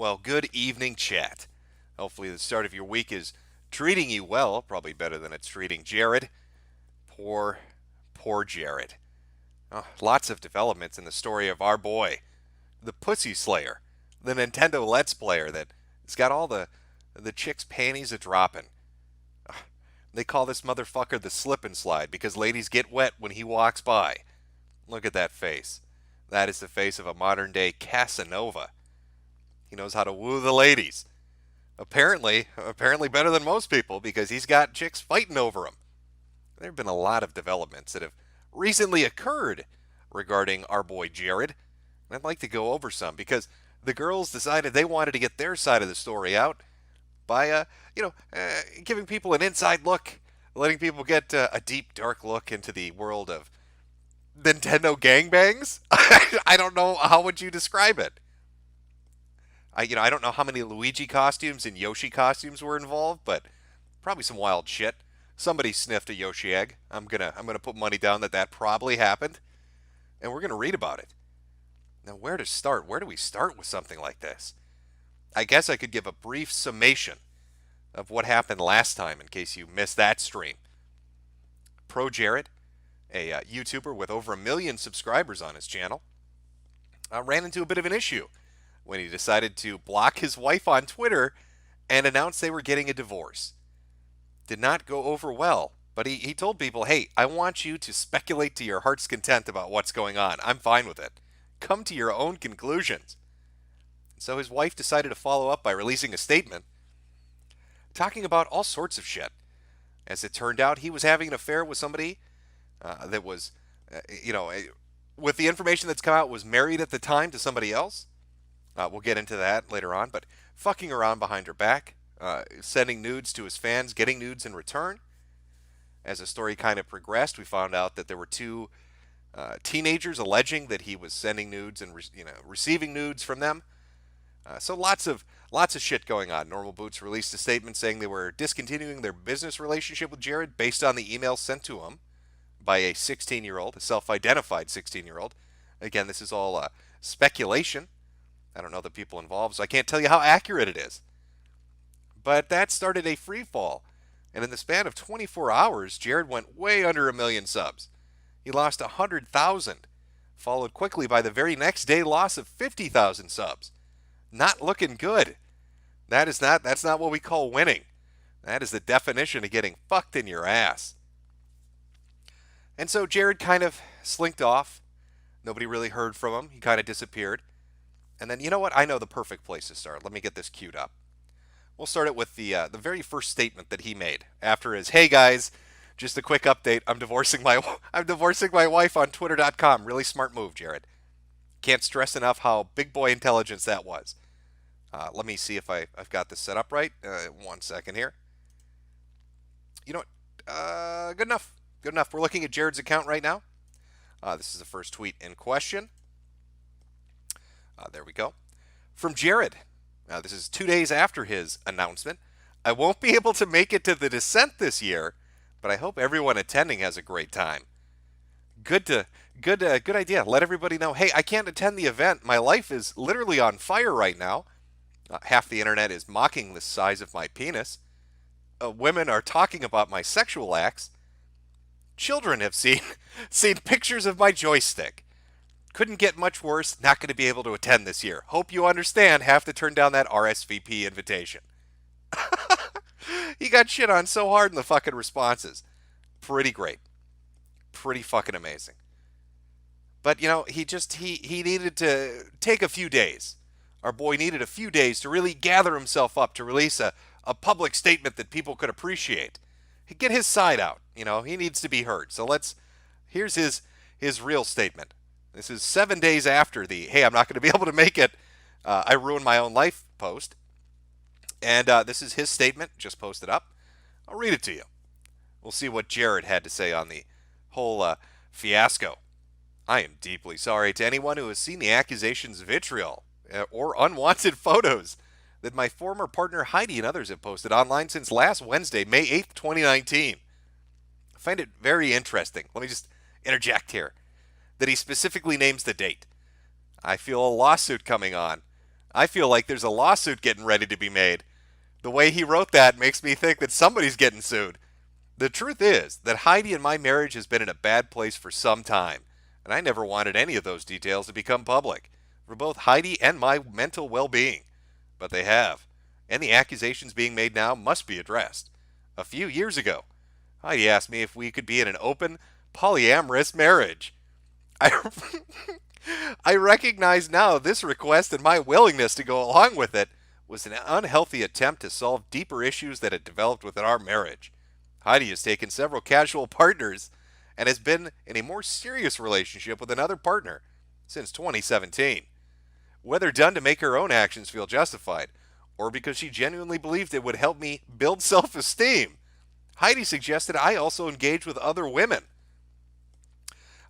Well, good evening, chat. Hopefully, the start of your week is treating you well. Probably better than it's treating Jared. Poor, poor Jared. Oh, lots of developments in the story of our boy, the Pussy Slayer, the Nintendo Let's Player that's got all the chicks' panties a dropping. They call this motherfucker the slip and slide because ladies get wet when he walks by. Look at that face. That is the face of a modern day Casanova. He knows how to woo the ladies. Apparently better than most people because he's got chicks fighting over him. There have been a lot of developments that have recently occurred regarding our boy Jared. And I'd like to go over some because the girls decided they wanted to get their side of the story out by, giving people an inside look, letting people get a deep, dark look into the world of Nintendo gangbangs. I don't know, how would you describe it? I don't know how many Luigi costumes and Yoshi costumes were involved, but probably some wild shit. Somebody sniffed a Yoshi egg. I'm gonna put money down that probably happened, and we're gonna read about it. Now, where to start? Where do we start with something like this? I guess I could give a brief summation of what happened last time in case you missed that stream. ProJared, a YouTuber with over 1 million subscribers on his channel, ran into a bit of an issue when he decided to block his wife on Twitter and announce they were getting a divorce. Did not go over well, but he told people, hey, I want you to speculate to your heart's content about what's going on. I'm fine with it. Come to your own conclusions. So his wife decided to follow up by releasing a statement talking about all sorts of shit. As it turned out, he was having an affair with somebody that was, with the information that's come out, was married at the time to somebody else. We'll get into that later on, but fucking around behind her back, sending nudes to his fans, getting nudes in return. As the story kind of progressed, we found out that there were two teenagers alleging that he was sending nudes and receiving nudes from them. So lots of shit going on. Normal Boots released a statement saying they were discontinuing their business relationship with Jared based on the email sent to him by a 16-year-old, a self-identified 16-year-old. Again, this is all speculation. I don't know the people involved, so I can't tell you how accurate it is. But that started a free fall. And in the span of 24 hours, Jared went way under 1 million subs. He lost 100,000, followed quickly by the very next day loss of 50,000 subs. Not looking good. That's not what we call winning. That is the definition of getting fucked in your ass. And so Jared kind of slinked off. Nobody really heard from him. He kind of disappeared. And then, you know what? I know the perfect place to start. Let me get this queued up. We'll start it with the very first statement that he made after his, hey guys, just a quick update. I'm divorcing my wife on Twitter.com. Really smart move, Jared. Can't stress enough how big boy intelligence that was. Let me see if I've got this set up right. 1 second here. You know what? Good enough. Good enough. We're looking at Jared's account right now. This is the first tweet in question. There we go. From Jared. This is 2 days after his announcement. I won't be able to make it to the descent this year, but I hope everyone attending has a great time. Good idea. Let everybody know, hey, I can't attend the event. My life is literally on fire right now. Half the internet is mocking the size of my penis. Women are talking about my sexual acts. Children have seen pictures of my joystick. Couldn't get much worse. Not going to be able to attend this year. Hope you understand. Have to turn down that RSVP invitation. He got shit on so hard in the fucking responses. Pretty great. Pretty fucking amazing. But, he needed to take a few days. Our boy needed a few days to really gather himself up to release a public statement that people could appreciate. Get his side out. He needs to be heard. So here's his real statement. This is 7 days after the, hey, I'm not going to be able to make it, I ruined my own life post. And this is his statement, just posted up. I'll read it to you. We'll see what Jared had to say on the whole fiasco. I am deeply sorry to anyone who has seen the accusations, vitriol, or unwanted photos that my former partner Heidi and others have posted online since last Wednesday, May 8th, 2019. I find it very interesting. Let me just interject here that he specifically names the date. I feel a lawsuit coming on I feel like there's a lawsuit getting ready to be made. The way he wrote that makes me think that somebody's getting sued. The truth is that Heidi and my marriage has been in a bad place for some time, and I never wanted any of those details to become public, for both Heidi and my mental well-being. But they have, and the accusations being made now must be addressed. A few years ago, Heidi asked me if we could be in an open, polyamorous marriage. I, I recognize now this request and my willingness to go along with it was an unhealthy attempt to solve deeper issues that had developed within our marriage. Heidi has taken several casual partners and has been in a more serious relationship with another partner since 2017. Whether done to make her own actions feel justified or because she genuinely believed it would help me build self-esteem, Heidi suggested I also engage with other women.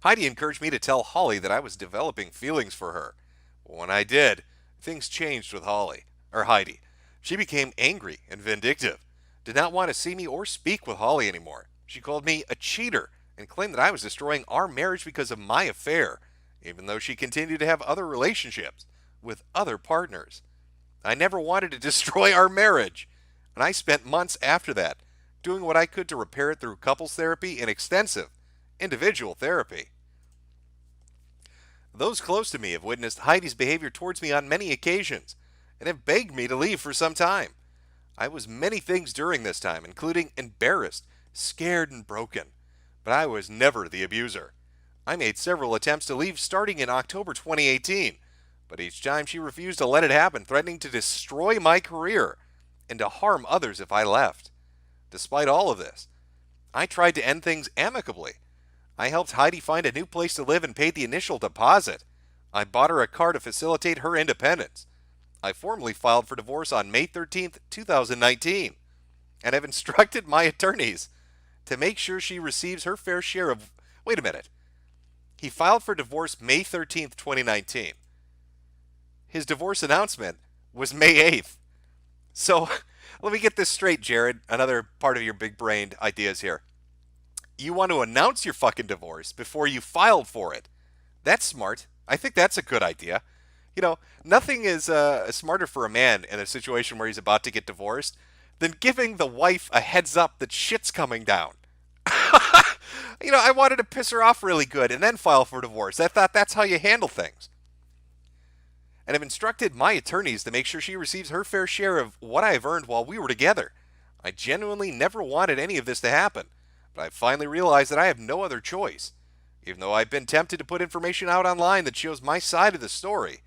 Heidi encouraged me to tell Holly that I was developing feelings for her. When I did, things changed with Heidi. She became angry and vindictive, did not want to see me or speak with Holly anymore. She called me a cheater and claimed that I was destroying our marriage because of my affair, even though she continued to have other relationships with other partners. I never wanted to destroy our marriage, and I spent months after that doing what I could to repair it through couples therapy and extensive individual therapy. Those close to me have witnessed Heidi's behavior towards me on many occasions and have begged me to leave for some time. I was many things during this time, including embarrassed, scared, and broken, but I was never the abuser. I made several attempts to leave starting in October 2018, but each time she refused to let it happen, threatening to destroy my career and to harm others if I left. Despite all of this, I tried to end things amicably. I helped Heidi find a new place to live and paid the initial deposit. I bought her a car to facilitate her independence. I formally filed for divorce on May 13th, 2019, and have instructed my attorneys to make sure she receives her fair share of... Wait a minute. He filed for divorce May 13th, 2019. His divorce announcement was May 8th. So, let me get this straight, Jared. Another part of your big-brained ideas here. You want to announce your fucking divorce before you filed for it. That's smart. I think that's a good idea. You know, nothing is smarter for a man in a situation where he's about to get divorced than giving the wife a heads up that shit's coming down. You know, I wanted to piss her off really good and then file for divorce. I thought that's how you handle things. And I've instructed my attorneys to make sure she receives her fair share of what I've earned while we were together. I genuinely never wanted any of this to happen, but I finally realized that I have no other choice. Even though I've been tempted to put information out online that shows my side of the story,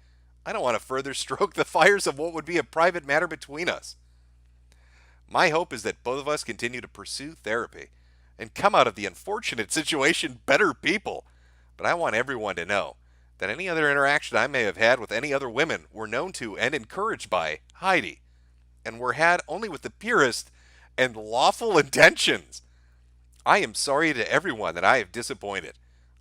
I don't want to further stroke the fires of what would be a private matter between us. My hope is that both of us continue to pursue therapy and come out of the unfortunate situation better people. But I want everyone to know that any other interaction I may have had with any other women were known to and encouraged by Heidi, and were had only with the purest and lawful intentions. I am sorry to everyone that I have disappointed.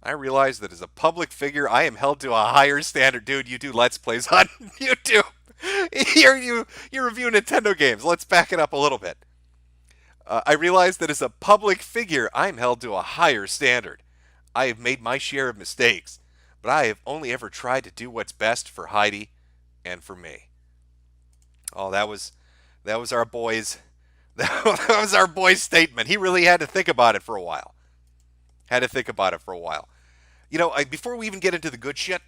I realize that as a public figure, I am held to a higher standard. Dude, you do Let's Plays on YouTube. Here you review Nintendo games. Let's back it up a little bit. I realize that as a public figure, I am held to a higher standard. I have made my share of mistakes, but I have only ever tried to do what's best for Heidi and for me. Oh, that was our boy's that was our boy's statement. He really had to think about it for a while. You know, before we even get into the good shit,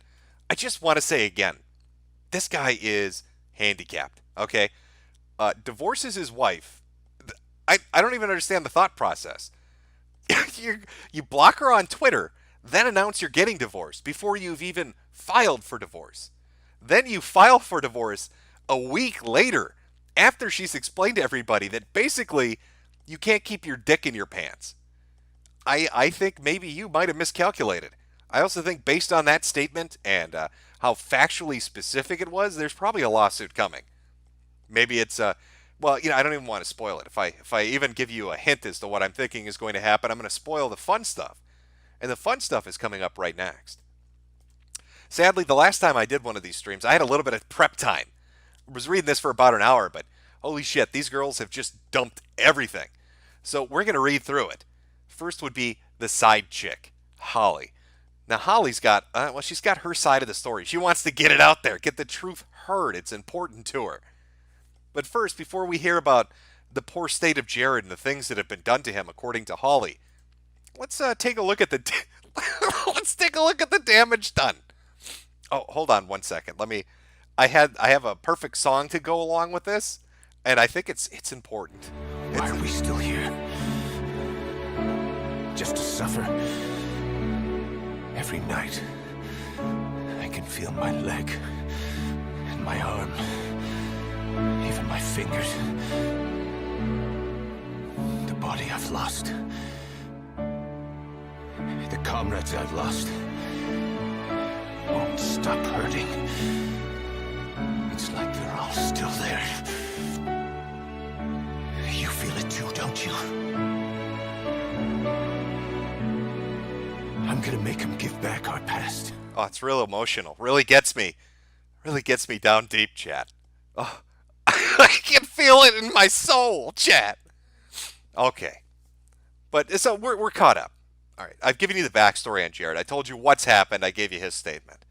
I just want to say again, this guy is handicapped, okay? Divorces his wife. I don't even understand the thought process. You block her on Twitter, then announce you're getting divorced before you've even filed for divorce. Then you file for divorce a week later after she's explained to everybody that basically you can't keep your dick in your pants. I think maybe you might have miscalculated. I also think based on that statement and how factually specific it was, there's probably a lawsuit coming. Maybe it's well, you know, I don't even want to spoil it. If I even give you a hint as to what I'm thinking is going to happen, I'm going to spoil the fun stuff. And the fun stuff is coming up right next. Sadly, the last time I did one of these streams, I had a little bit of prep time. I was reading this for about an hour, but holy shit, these girls have just dumped everything. So we're going to read through it. First would be the side chick, Holly. Now, Holly's got, she's got her side of the story. She wants to get it out there, get the truth hurt. It's important to her. But first, before we hear about the poor state of Jared and the things that have been done to him, according to Holly, let's take a look at the let's take a look at the damage done. Oh, hold on one second. I have a perfect song to go along with this, and I think it's important. Why are we still here? Just to suffer? Every night, I can feel my leg and my arm, even my fingers. The body I've lost. The comrades I've lost won't stop hurting. It's like they're all still there. You feel it too, don't you? I'm gonna make them give back our past. Oh, it's real emotional. Really gets me down deep, chat. Oh, I can feel it in my soul, chat. Okay, but so we're caught up. All right, I've given you the backstory on Jared. I told you what's happened. I gave you his statement.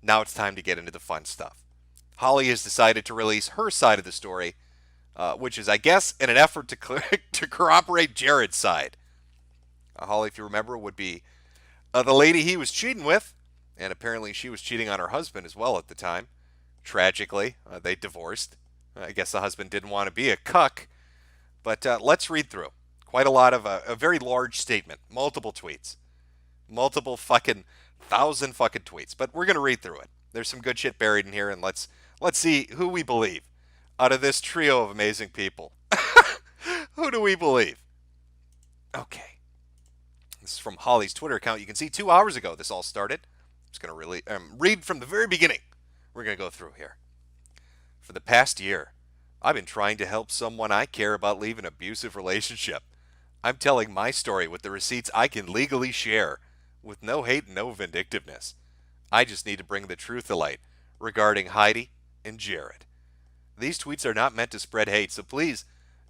Now it's time to get into the fun stuff. Holly has decided to release her side of the story, which is, I guess, in an effort to corroborate Jared's side. Holly, if you remember, would be the lady he was cheating with, and apparently she was cheating on her husband as well at the time. Tragically, they divorced. I guess the husband didn't want to be a cuck, but let's read through. Quite a lot of a very large statement, multiple tweets, multiple fucking 1,000 fucking tweets, but we're going to read through it. There's some good shit buried in here, and let's see who we believe out of this trio of amazing people. Who do we believe? Okay. This is from Holly's Twitter account. You can see 2 hours ago this all started. I'm just going to read from the very beginning. We're going to go through here. For the past year, I've been trying to help someone I care about leave an abusive relationship. I'm telling my story with the receipts I can legally share, with no hate and no vindictiveness. I just need to bring the truth to light regarding Heidi and Jared. These tweets are not meant to spread hate, so please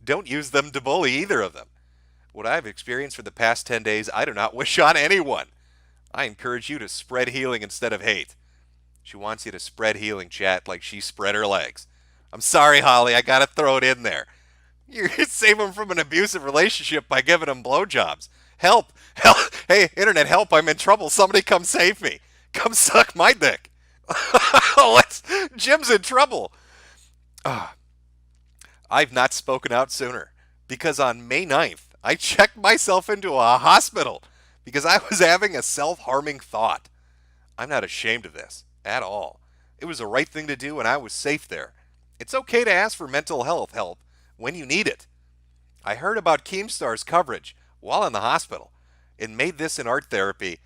don't use them to bully either of them. What I've experienced for the past 10 days, I do not wish on anyone. I encourage you to spread healing instead of hate. She wants you to spread healing, chat, like she spread her legs. I'm sorry, Holly, I gotta throw it in there. You save them from an abusive relationship by giving them blowjobs. Help! Help! Hey, internet, help! I'm in trouble. Somebody come save me. Come suck my dick. Jim's in trouble. I've not spoken out sooner because on May 9th, I checked myself into a hospital because I was having a self-harming thought. I'm not ashamed of this at all. It was the right thing to do and I was safe there. It's okay to ask for mental health help when you need it. I heard about Keemstar's coverage while in the hospital and made this in art therapy.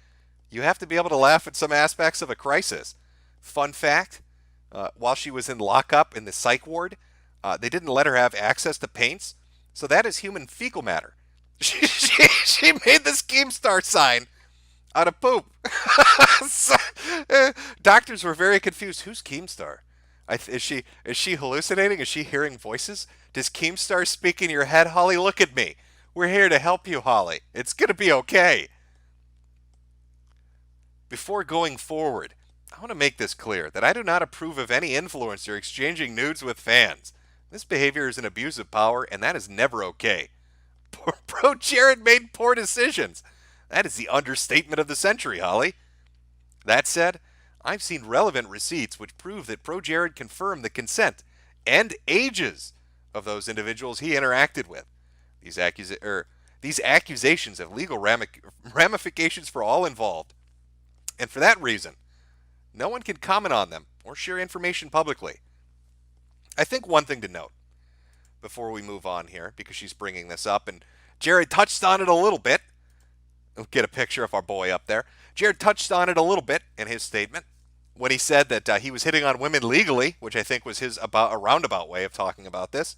You have to be able to laugh at some aspects of a crisis. Fun fact, while she was in lockup in the psych ward, they didn't let her have access to paints, so that is human fecal matter. She made the Keemstar sign out of poop. Doctors were very confused. Who's Keemstar? Is she hallucinating? Is she hearing voices? Does Keemstar speak in your head? Holly, look at me. We're here to help you, Holly. It's going to be okay. Before going forward, I want to make this clear that I do not approve of any influencer exchanging nudes with fans. This behavior is an abuse of power, and that is never okay. ProJared made poor decisions. That is the understatement of the century, Holly. That said, I've seen relevant receipts which prove that ProJared confirmed the consent and ages of those individuals he interacted with. These accusations have legal ramifications for all involved. And for that reason, no one can comment on them or share information publicly. I think one thing to note before we move on here, because she's bringing this up, and Jared touched on it a little bit. We'll get a picture of our boy up there. Jared touched on it a little bit in his statement when he said that he was hitting on women legally, which I think was a roundabout way of talking about this.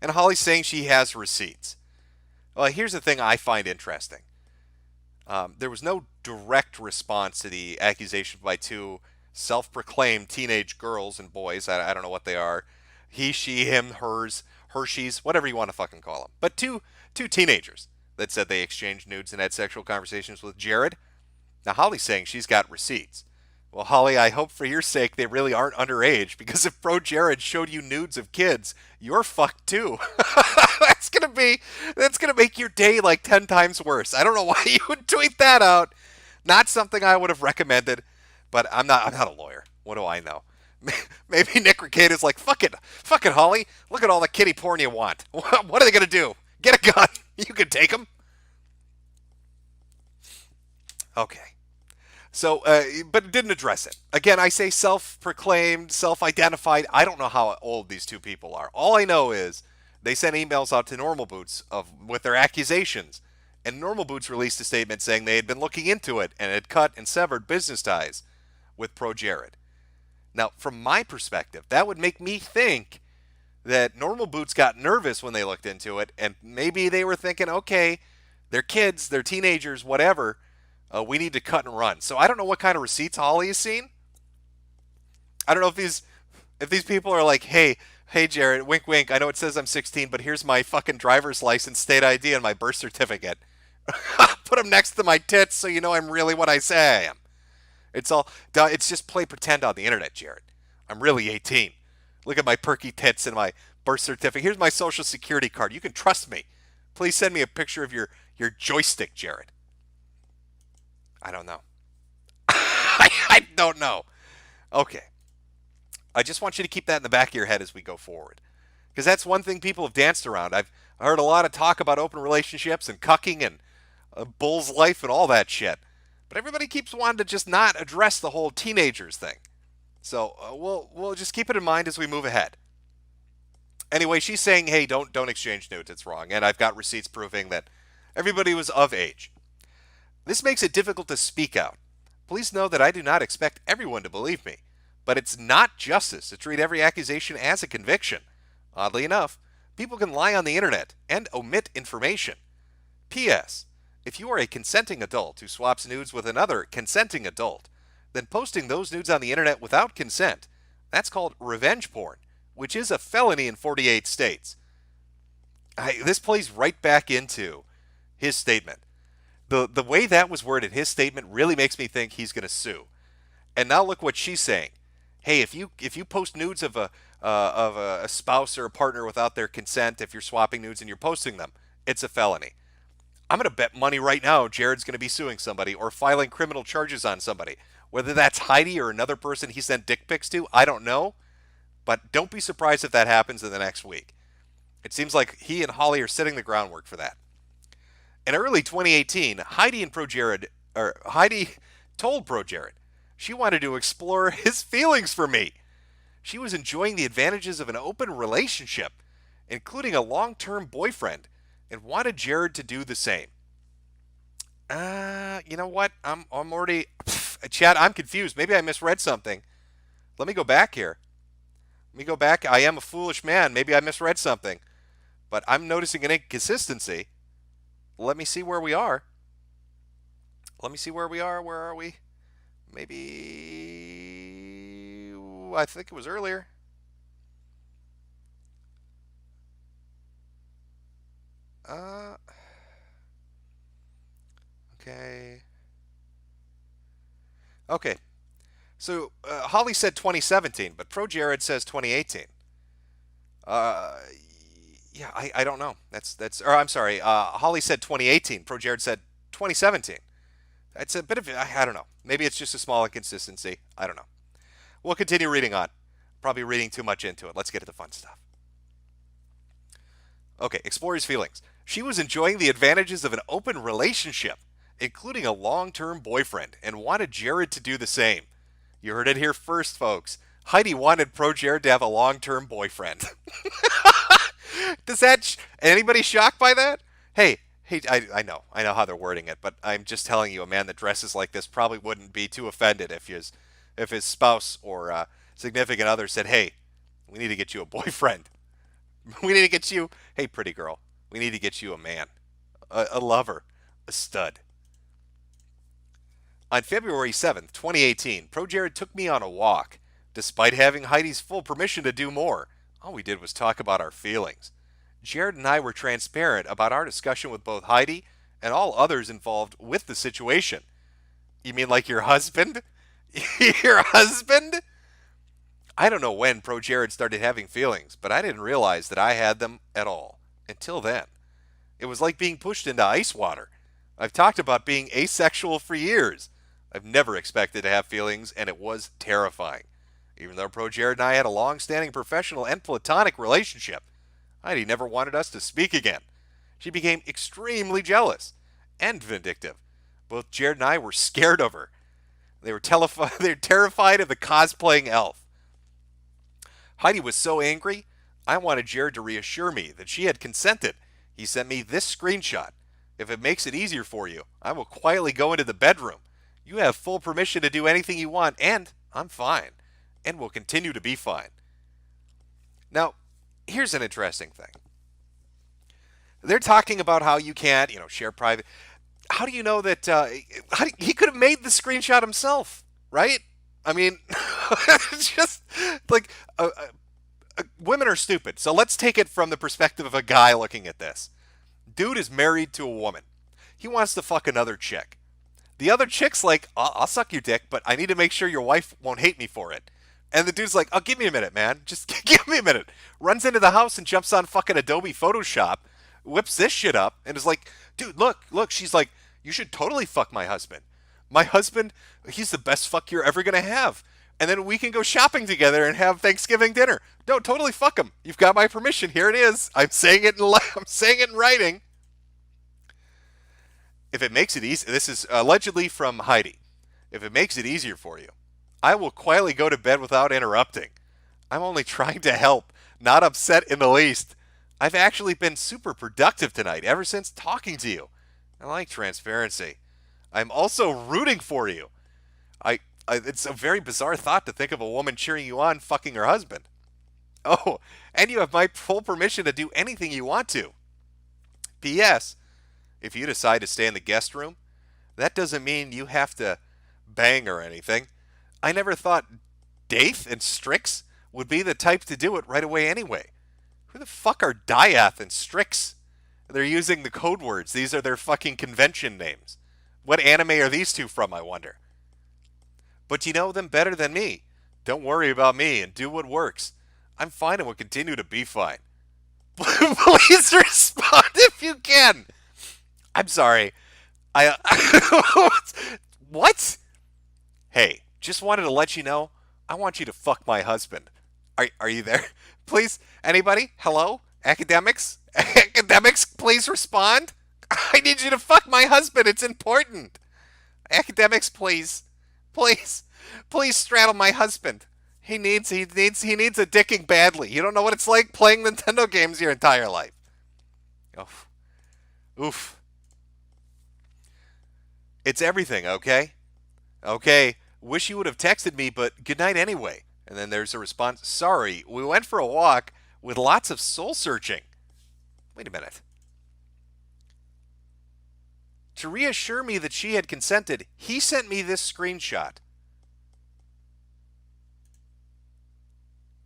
And Holly's saying she has receipts. Well, here's the thing I find interesting. There was no direct response to the accusation by two self-proclaimed teenage girls and boys. I don't know what they are. He, she, him, hers, Hershey's, whatever you want to fucking call them. But two teenagers that said they exchanged nudes and had sexual conversations with Jared. Now, Holly's saying she's got receipts. Well, Holly, I hope for your sake they really aren't underage, because if ProJared showed you nudes of kids, you're fucked too. that's gonna be that's gonna make your day like 10 times worse. I don't know why you would tweet that out. Not something I would have recommended, but I'm not a lawyer. What do I know? Maybe Nick Ricade is like, fuck it, Holly. Look at all the kitty porn you want. What are they gonna do? Get a gun. You can take them. Okay. So, but it didn't address it. Again, I say self-proclaimed, self-identified. I don't know how old these two people are. All I know is they sent emails out to Normal Boots with their accusations, and Normal Boots released a statement saying they had been looking into it and had cut and severed business ties with ProJared. Now, from my perspective, that would make me think that Normal Boots got nervous when they looked into it, and maybe they were thinking, okay, they're kids, they're teenagers, whatever. We need to cut and run. So I don't know what kind of receipts Holly has seen. I don't know if these people are like, hey, Jared, wink, wink. I know it says I'm 16, but here's my fucking driver's license, state ID, and my birth certificate. Put them next to my tits so you know I'm really what I say I am. It's just play pretend on the internet, Jared. I'm really 18. Look at my perky tits and my birth certificate. Here's my social security card. You can trust me. Please send me a picture of your joystick, Jared. I don't know. I don't know. Okay. I just want you to keep that in the back of your head as we go forward. Because that's one thing people have danced around. I've heard a lot of talk about open relationships and cucking and a bull's life and all that shit. But everybody keeps wanting to just not address the whole teenagers thing. So we'll just keep it in mind as we move ahead. Anyway, she's saying, hey, don't exchange nudes. It's wrong. And I've got receipts proving that everybody was of age. This makes it difficult to speak out. Please know that I do not expect everyone to believe me, but it's not justice to treat every accusation as a conviction. Oddly enough, people can lie on the internet and omit information. P.S. If you are a consenting adult who swaps nudes with another consenting adult, then posting those nudes on the internet without consent, that's called revenge porn, which is a felony in 48 states. This plays right back into his statement. The way that was worded, his statement really makes me think he's going to sue. And now look what she's saying. Hey, if you post nudes of a spouse or a partner without their consent, if you're swapping nudes and you're posting them, it's a felony. I'm going to bet money right now Jared's going to be suing somebody or filing criminal charges on somebody. Whether that's Heidi or another person he sent dick pics to, I don't know. But don't be surprised if that happens in the next week. It seems like he and Holly are setting the groundwork for that. In early 2018, Heidi told ProJared she wanted to explore his feelings for me. She was enjoying the advantages of an open relationship, including a long-term boyfriend, and wanted Jared to do the same. You know what? I'm already... Chad, I'm confused. Maybe I misread something. Let me go back here. Let me go back. I am a foolish man. Maybe I misread something. But I'm noticing an inconsistency. Let me see where we are. Where are we? Maybe... I think it was earlier. Okay. Okay. So Holly said 2017, but ProJared says 2018. Yeah, I don't know. Or I'm sorry. Holly said 2018. ProJared said 2017. It's a bit of I don't know. Maybe it's just a small inconsistency. I don't know. We'll continue reading on. Probably reading too much into it. Let's get to the fun stuff. Okay, explore his feelings. She was enjoying the advantages of an open relationship, including a long-term boyfriend, and wanted Jared to do the same. You heard it here first, folks. Heidi wanted ProJared to have a long-term boyfriend. Does that... Anybody shocked by that? Hey, I know how they're wording it, but I'm just telling you, a man that dresses like this probably wouldn't be too offended if his spouse or significant other said, hey, we need to get you a boyfriend. We need to get you... Hey, pretty girl, we need to get you a man. A lover. A stud. On February 7th, 2018, ProJared took me on a walk. Despite having Heidi's full permission to do more, all we did was talk about our feelings. Jared and I were transparent about our discussion with both Heidi and all others involved with the situation. You mean like your husband? Your husband? I don't know when ProJared started having feelings, but I didn't realize that I had them at all until then. It was like being pushed into ice water. I've talked about being asexual for years. I've never expected to have feelings, and it was terrifying. Even though ProJared and I had a long-standing professional and platonic relationship, Heidi never wanted us to speak again. She became extremely jealous and vindictive. Both Jared and I were scared of her. They were terrified of the cosplaying elf. Heidi was so angry, I wanted Jared to reassure me that she had consented. He sent me this screenshot. If it makes it easier for you, I will quietly go into the bedroom. You have full permission to do anything you want, and I'm fine, and will continue to be fine. Now, here's an interesting thing. They're talking about how you can't, share private. How do you know that he could have made the screenshot himself, right? I mean, it's just like women are stupid. So let's take it from the perspective of a guy looking at this. Dude is married to a woman. He wants to fuck another chick. The other chick's like, I'll suck your dick, but I need to make sure your wife won't hate me for it. And the dude's like, oh, give me a minute, man. Just give me a minute. Runs into the house and jumps on fucking Adobe Photoshop, whips this shit up, and is like, dude, look. She's like, you should totally fuck my husband. My husband, he's the best fuck you're ever going to have. And then we can go shopping together and have Thanksgiving dinner. No, totally fuck him. You've got my permission. Here it is. I'm saying it in writing. If it makes it easy, this is allegedly from Heidi. If it makes it easier for you, I will quietly go to bed without interrupting. I'm only trying to help, not upset in the least. I've actually been super productive tonight ever since talking to you. I like transparency. I'm also rooting for you. It's a very bizarre thought to think of a woman cheering you on fucking her husband. Oh, and you have my full permission to do anything you want to. P.S. If you decide to stay in the guest room, that doesn't mean you have to bang or anything. I never thought Daith and Strix would be the type to do it right away anyway. Who the fuck are Diath and Strix? They're using the code words. These are their fucking convention names. What anime are these two from, I wonder? But you know them better than me. Don't worry about me and do what works. I'm fine and will continue to be fine. Please respond if you can. I'm sorry. What? Hey, just wanted to let you know, I want you to fuck my husband. Are you there? Please, anybody? Hello? Academics? Academics, please respond. I need you to fuck my husband. It's important. Academics, please. Please straddle my husband. He needs a dicking badly. You don't know what it's like playing Nintendo games your entire life. Oof. Oof. It's everything, okay? Okay. Wish you would have texted me, but good night anyway. And then there's a response. Sorry, we went for a walk with lots of soul searching. Wait a minute. To reassure me that she had consented, he sent me this screenshot.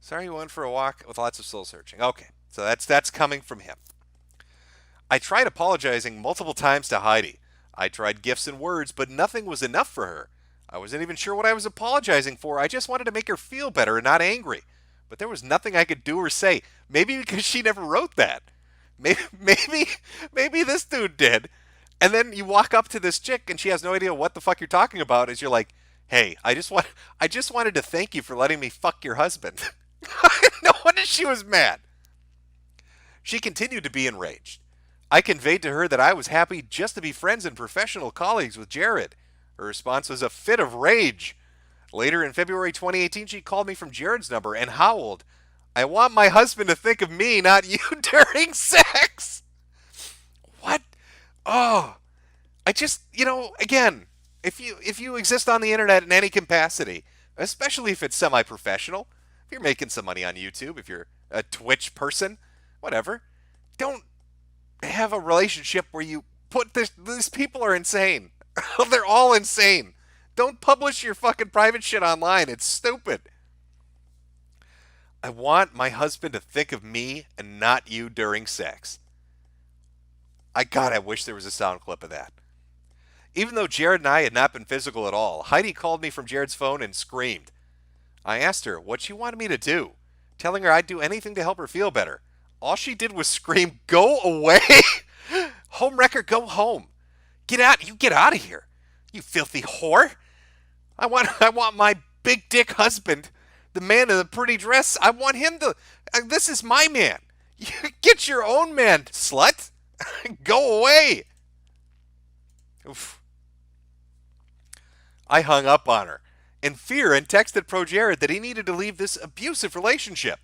Sorry, we went for a walk with lots of soul searching. Okay, so that's coming from him. I tried apologizing multiple times to Heidi. I tried gifts and words, but nothing was enough for her. I wasn't even sure what I was apologizing for. I just wanted to make her feel better and not angry. But there was nothing I could do or say. Maybe because she never wrote that. Maybe this dude did. And then you walk up to this chick and she has no idea what the fuck you're talking about. As you're like, hey, I just wanted to thank you for letting me fuck your husband. No wonder she was mad. She continued to be enraged. I conveyed to her that I was happy just to be friends and professional colleagues with Jared. Her response was a fit of rage. Later in February 2018, she called me from Jared's number and howled, I want my husband to think of me, not you, during sex. What? Oh, I just, again, if you exist on the internet in any capacity, especially if it's semi-professional, if you're making some money on YouTube, if you're a Twitch person, whatever, don't have a relationship where you put this. These people are insane. They're all insane. Don't publish your fucking private shit online. It's stupid. I want my husband to think of me and not you during sex. I wish there was a sound clip of that. Even though Jared and I had not been physical at all, Heidi called me from Jared's phone and screamed. I asked her what she wanted me to do, telling her I'd do anything to help her feel better. All she did was scream, "Go away! Homewrecker, go home! Get out! You get out of here! You filthy whore! I want my big dick husband, the man in the pretty dress. I want him to. This is my man. You get your own man, slut! Go away!" Oof. I hung up on her in fear and texted ProJared that he needed to leave this abusive relationship.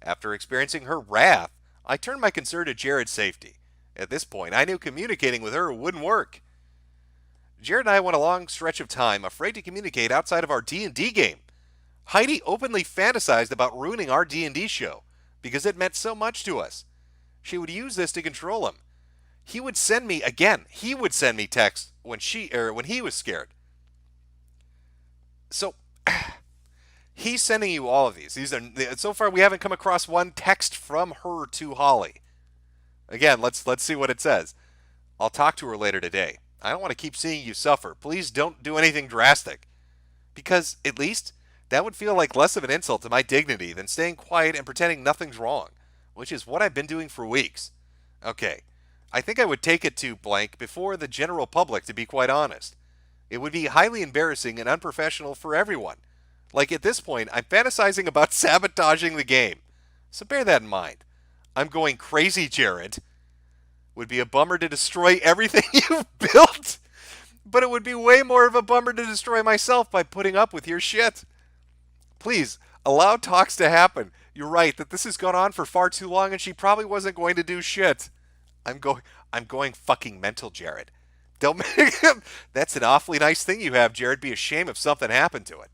After experiencing her wrath, I turned my concern to Jared's safety. At this point, I knew communicating with her wouldn't work. Jared and I went a long stretch of time afraid to communicate outside of our D&D game. Heidi openly fantasized about ruining our D&D show because it meant so much to us. She would use this to control him. He would send me texts when he was scared. So he's sending you all of these. So far we haven't come across one text from her to Holly. Again, let's see what it says. I'll talk to her later today. I don't want to keep seeing you suffer. Please don't do anything drastic. Because at least that would feel like less of an insult to my dignity than staying quiet and pretending nothing's wrong, which is what I've been doing for weeks. Okay, I think I would take it to blank before the general public, to be quite honest. It would be highly embarrassing and unprofessional for everyone. Like at this point, I'm fantasizing about sabotaging the game. So bear that in mind. I'm going crazy, Jared. Would be a bummer to destroy everything you've built, but it would be way more of a bummer to destroy myself by putting up with your shit. Please, allow talks to happen. You're right that this has gone on for far too long and she probably wasn't going to do shit. I'm going fucking mental, Jared. Don't make him. That's an awfully nice thing you have, Jared. Be ashamed if something happened to it.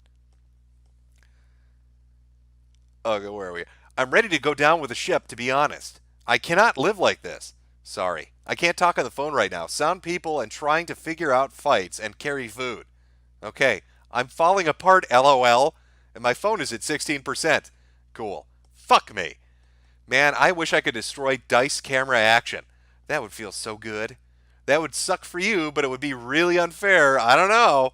Oh, where are we? I'm ready to go down with the ship, to be honest. I cannot live like this. Sorry, I can't talk on the phone right now. Sound people and trying to figure out fights and carry food. Okay, I'm falling apart, LOL, and my phone is at 16%. Cool. Fuck me. Man, I wish I could destroy dice camera action. That would feel so good. That would suck for you, but it would be really unfair. I don't know.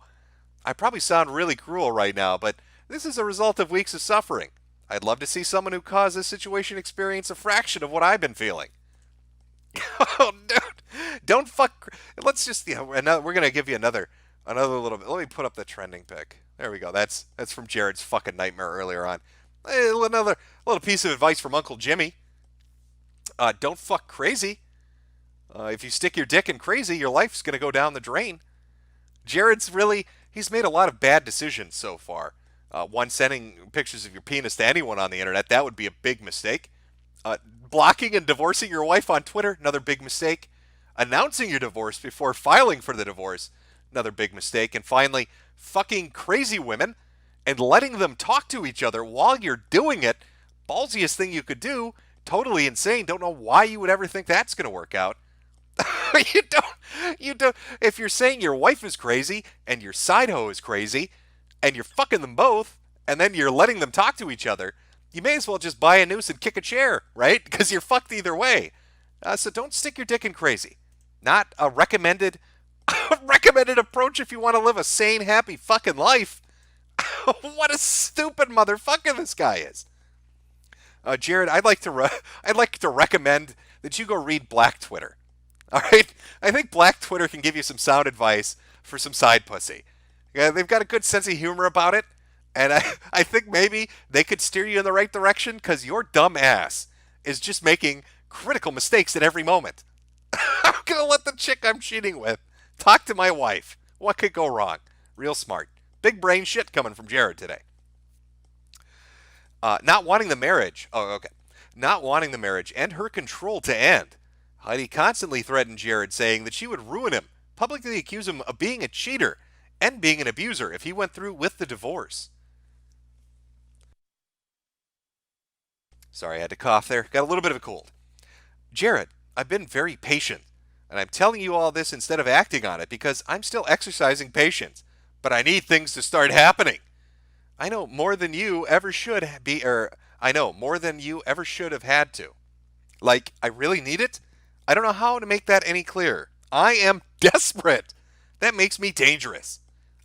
I probably sound really cruel right now, but this is a result of weeks of suffering. I'd love to see someone who caused this situation experience a fraction of what I've been feeling. Oh, dude. Don't fuck. Let's just, we're going to give you another little bit. Let me put up the trending pic. There we go. That's from Jared's fucking nightmare earlier on. Another little piece of advice from Uncle Jimmy. Don't fuck crazy. If you stick your dick in crazy, your life's going to go down the drain. He's made a lot of bad decisions so far. One, sending pictures of your penis to anyone on the internet, that would be a big mistake. Blocking and divorcing your wife on Twitter, another big mistake. Announcing your divorce before filing for the divorce, another big mistake. And finally, fucking crazy women and letting them talk to each other while you're doing it. Ballsiest thing you could do. Totally insane. Don't know why you would ever think that's going to work out. You don't. If you're saying your wife is crazy and your side hoe is crazy and you're fucking them both and then you're letting them talk to each other, you may as well just buy a noose and kick a chair, right? Because you're fucked either way. So don't stick your dick in crazy. Not a recommended approach if you want to live a sane, happy fucking life. What a stupid motherfucker this guy is. Jared, I'd like to recommend that you go read Black Twitter. All right, I think Black Twitter can give you some sound advice for some side pussy. Yeah, they've got a good sense of humor about it, and I think maybe they could steer you in the right direction because your dumb ass is just making critical mistakes at every moment. I'm gonna let the chick I'm cheating with talk to my wife. What could go wrong? Real smart. Big brain shit coming from Jared today. Not wanting the marriage. Oh, okay. Not wanting the marriage and her control to end. Heidi constantly threatened Jared, saying that she would ruin him, publicly accuse him of being a cheater and being an abuser if he went through with the divorce. Sorry, I had to cough there. Got a little bit of a cold. Jared, I've been very patient, and I'm telling you all this instead of acting on it because I'm still exercising patience, but I need things to start happening. I know more than you ever should be, I know more than you ever should have had to. Like, I really need it? I don't know how to make that any clearer. I am desperate. That makes me dangerous.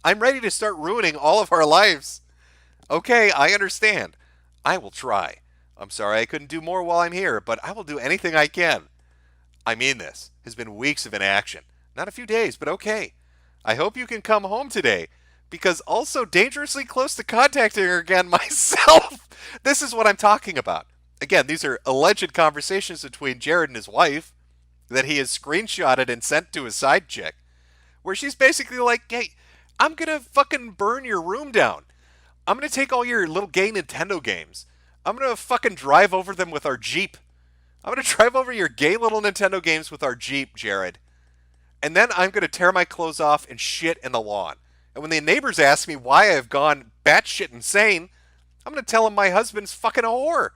I'm ready to start ruining all of our lives. Okay, I understand. I will try. I'm sorry I couldn't do more while I'm here, but I will do anything I can. I mean this. Has been weeks of inaction. Not a few days, but okay. I hope you can come home today, because also dangerously close to contacting her again myself. This is what I'm talking about. Again, these are alleged conversations between Jared and his wife that he has screenshotted and sent to his side chick, where she's basically like, hey, I'm going to fucking burn your room down. I'm going to take all your little gay Nintendo games. I'm going to fucking drive over them with our Jeep. I'm going to drive over your gay little Nintendo games with our Jeep, Jared. And then I'm going to tear my clothes off and shit in the lawn. And when the neighbors ask me why I've gone batshit insane, I'm going to tell them my husband's fucking a whore.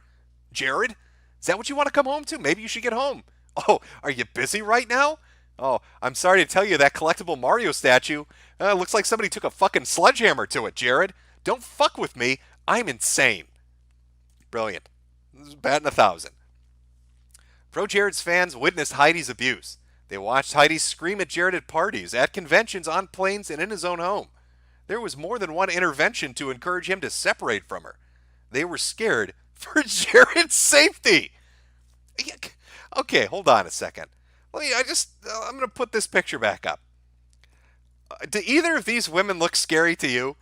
Jared, is that what you want to come home to? Maybe you should get home. Oh, are you busy right now? Oh, I'm sorry to tell you that collectible Mario statue looks like somebody took a fucking sledgehammer to it, Jared. Don't fuck with me. I'm insane. Brilliant. This is batting 1,000. ProJared's fans witnessed Heidi's abuse. They watched Heidi scream at Jared at parties, at conventions, on planes, and in his own home. There was more than one intervention to encourage him to separate from her. They were scared for Jared's safety. Okay, hold on a second. I'm going to put this picture back up. Do either of these women look scary to you?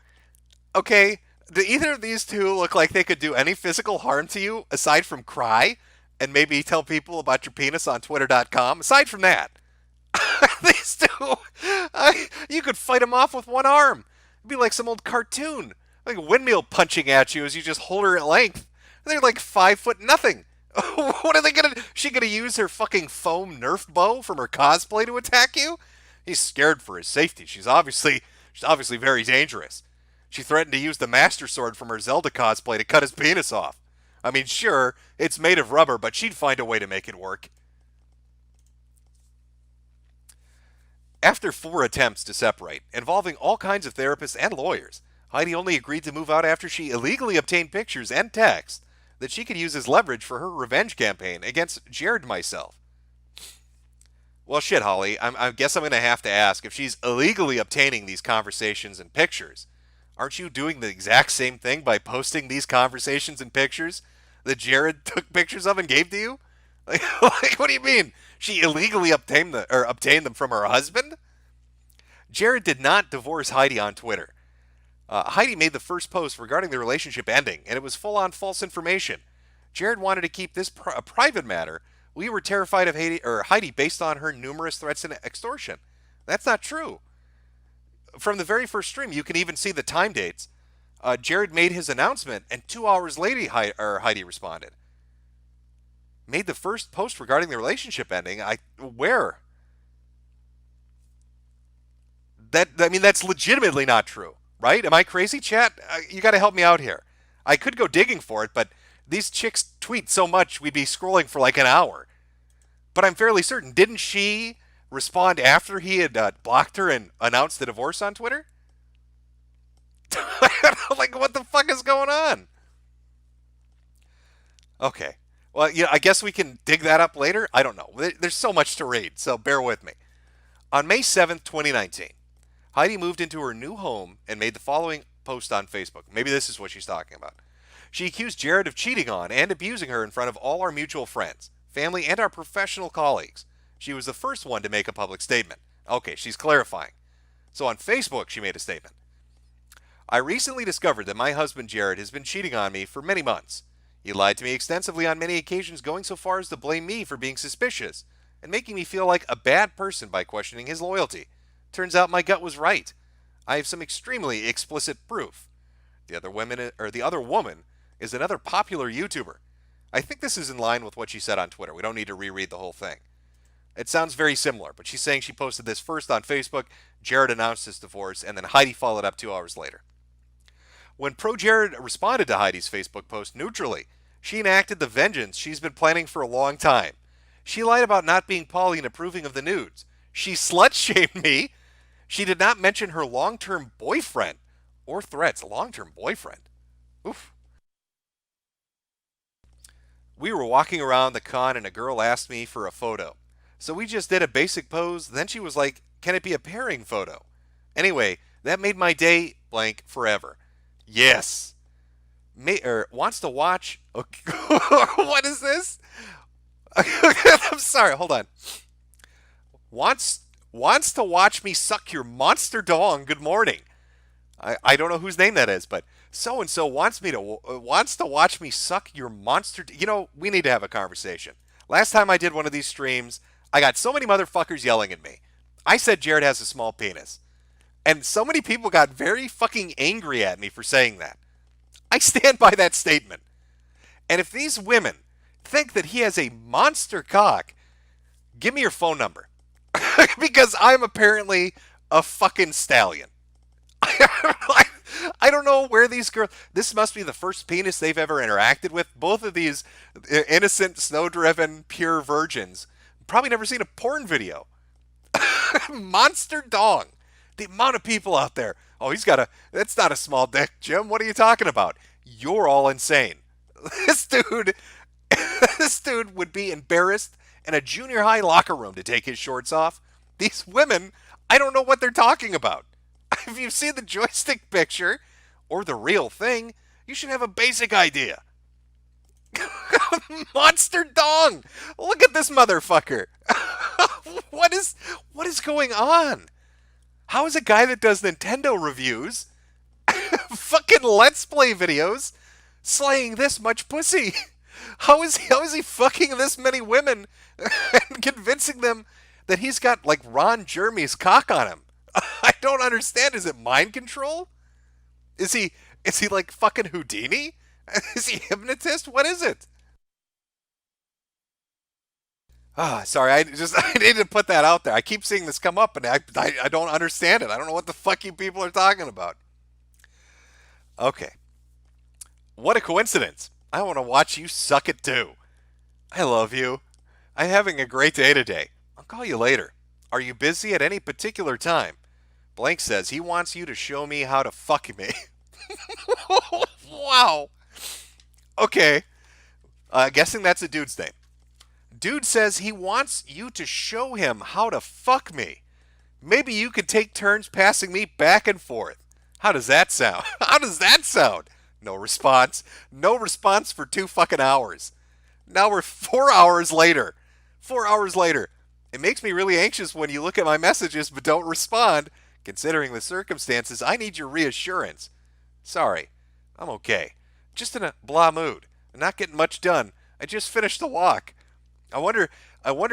Okay, do either of these two look like they could do any physical harm to you aside from cry and maybe tell people about your penis on twitter.com? Aside from that, these two, you could fight them off with one arm. It'd be like some old cartoon, like a windmill punching at you as you just hold her at length. They're like 5 foot nothing. What are they gonna? She gonna use her fucking foam Nerf bow from her cosplay to attack you? He's scared for his safety. She's obviously very dangerous. She threatened to use the Master Sword from her Zelda cosplay to cut his penis off. I mean, sure, it's made of rubber, but she'd find a way to make it work. After 4 attempts to separate, involving all kinds of therapists and lawyers, Heidi only agreed to move out after she illegally obtained pictures and texts that she could use as leverage for her revenge campaign against Jared and myself. Well, shit, Holly, I guess I'm going to have to ask, if she's illegally obtaining these conversations and pictures, aren't you doing the exact same thing by posting these conversations and pictures that Jared took pictures of and gave to you? Like what do you mean? She illegally obtained them from her husband? Jared did not divorce Heidi on Twitter. Heidi made the first post regarding the relationship ending, and it was full-on false information. Jared wanted to keep this a private matter. We were terrified of Heidi based on her numerous threats and extortion. That's not true. From the very first stream, you can even see the time dates. Jared made his announcement, and 2 hours later, Heidi responded. Made the first post regarding the relationship ending. Where? That's legitimately not true. Right? Am I crazy, chat? You got to help me out here. I could go digging for it, but these chicks tweet so much we'd be scrolling for like an hour. But I'm fairly certain, didn't she respond after he had blocked her and announced the divorce on Twitter? Like, what the fuck is going on? Okay. Well, I guess we can dig that up later. I don't know. There's so much to read, so bear with me. On May 7th, 2019, Heidi moved into her new home and made the following post on Facebook. Maybe this is what she's talking about. She accused Jared of cheating on and abusing her in front of all our mutual friends, family, and our professional colleagues. She was the first one to make a public statement. Okay, she's clarifying. So on Facebook, she made a statement. I recently discovered that my husband Jared has been cheating on me for many months. He lied to me extensively on many occasions, going so far as to blame me for being suspicious and making me feel like a bad person by questioning his loyalty. Turns out my gut was right. I have some extremely explicit proof. The other woman is another popular YouTuber. I think this is in line with what she said on Twitter. We don't need to reread the whole thing. It sounds very similar, but she's saying she posted this first on Facebook, Jared announced his divorce, and then Heidi followed up 2 hours later. When ProJared responded to Heidi's Facebook post neutrally, she enacted the vengeance she's been planning for a long time. She lied about not being poly and approving of the nudes. She slut-shamed me. She did not mention her long-term boyfriend or threats. Long-term boyfriend. Oof. We were walking around the con and a girl asked me for a photo. So we just did a basic pose. Then she was like, can it be a pairing photo? Anyway, that made my day blank forever. Yes. Wants to watch. Okay. What is this? I'm sorry. Hold on. Wants wants to watch me suck your monster dong. Good morning. I don't know whose name that is, but so and so wants to watch me suck your monster. We need to have a conversation. Last time I did one of these streams, I got so many motherfuckers yelling at me. I said Jared has a small penis, and so many people got very fucking angry at me for saying that. I stand by that statement. And if these women think that he has a monster cock, give me your phone number. Because I'm apparently a fucking stallion. I don't know where these girls. This must be the first penis they've ever interacted with. Both of these innocent, snow-driven, pure virgins probably never seen a porn video. Monster dong. The amount of people out there. Oh, that's not a small dick, Jim. What are you talking about? You're all insane. This dude, this dude would be embarrassed in a junior high locker room to take his shorts off. These women, I don't know what they're talking about. If you've seen the joystick picture or the real thing, you should have a basic idea. Monster dong! Look at this motherfucker. What is going on? How is a guy that does Nintendo reviews, fucking Let's Play videos, slaying this much pussy? How is he fucking this many women and convincing them that he's got like Ron Jeremy's cock on him? I don't understand. Is it mind control? Is he like fucking Houdini? Is he hypnotist? What is it? Sorry, I needed to put that out there. I keep seeing this come up, and I don't understand it. I don't know what the fuck you people are talking about. Okay. What a coincidence. I want to watch you suck it too. I love you. I'm having a great day today. I'll call you later. Are you busy at any particular time? Blank says he wants you to show me how to fuck me. Wow. Okay. Guessing that's a dude's name. Dude says he wants you to show him how to fuck me. Maybe you could take turns passing me back and forth. How does that sound? How does that sound? No response. No response for 2 fucking hours. Now we're 4 hours later. 4 hours later. It makes me really anxious when you look at my messages but don't respond. Considering the circumstances, I need your reassurance. Sorry. I'm okay. Just in a blah mood. I'm not getting much done. I just finished the walk. I wonder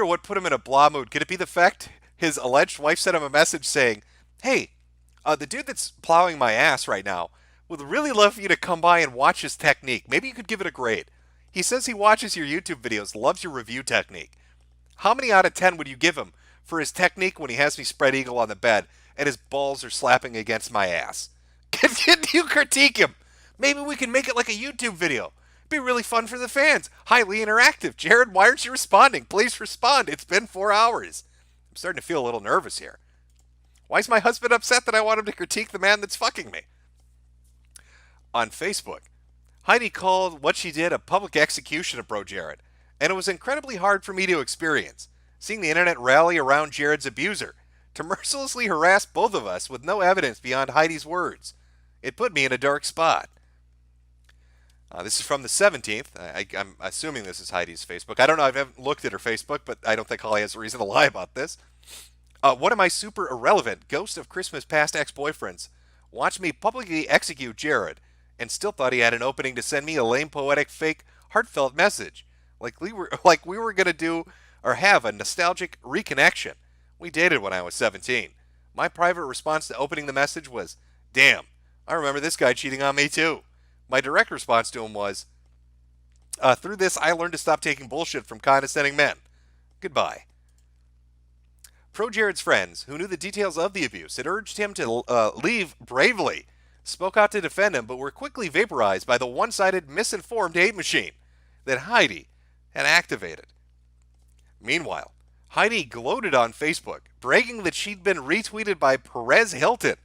what put him in a blah mood. Could it be the fact his alleged wife sent him a message saying, "Hey, the dude that's plowing my ass right now would really love for you to come by and watch his technique. Maybe you could give it a grade. He says he watches your YouTube videos, loves your review technique. How many out of 10 would you give him for his technique when he has me spread eagle on the bed and his balls are slapping against my ass? Can you critique him? Maybe we can make it like a YouTube video. Be really fun for the fans. Highly interactive. Jared, why aren't you responding? Please respond. It's been 4 hours. I'm starting to feel a little nervous here. Why is my husband upset that I want him to critique the man that's fucking me?" On Facebook, Heidi called what she did a public execution of ProJared, and it was incredibly hard for me to experience, seeing the internet rally around Jared's abuser to mercilessly harass both of us with no evidence beyond Heidi's words. It put me in a dark spot. This is from the 17th. I'm assuming this is Heidi's Facebook. I don't know. I haven't looked at her Facebook, but I don't think Holly has a reason to lie about this. One of my super irrelevant Ghost of Christmas Past ex-boyfriends watched me publicly execute Jared and still thought he had an opening to send me a lame, poetic, fake, heartfelt message. Like we were going to do or have a nostalgic reconnection. We dated when I was 17. My private response to opening the message was, "Damn, I remember this guy cheating on me too." My direct response to him was, "Through this, I learned to stop taking bullshit from condescending men. Goodbye." ProJared's friends, who knew the details of the abuse, had urged him to leave bravely, spoke out to defend him, but were quickly vaporized by the one-sided, misinformed hate machine that Heidi had activated. Meanwhile, Heidi gloated on Facebook, bragging that she'd been retweeted by Perez Hilton,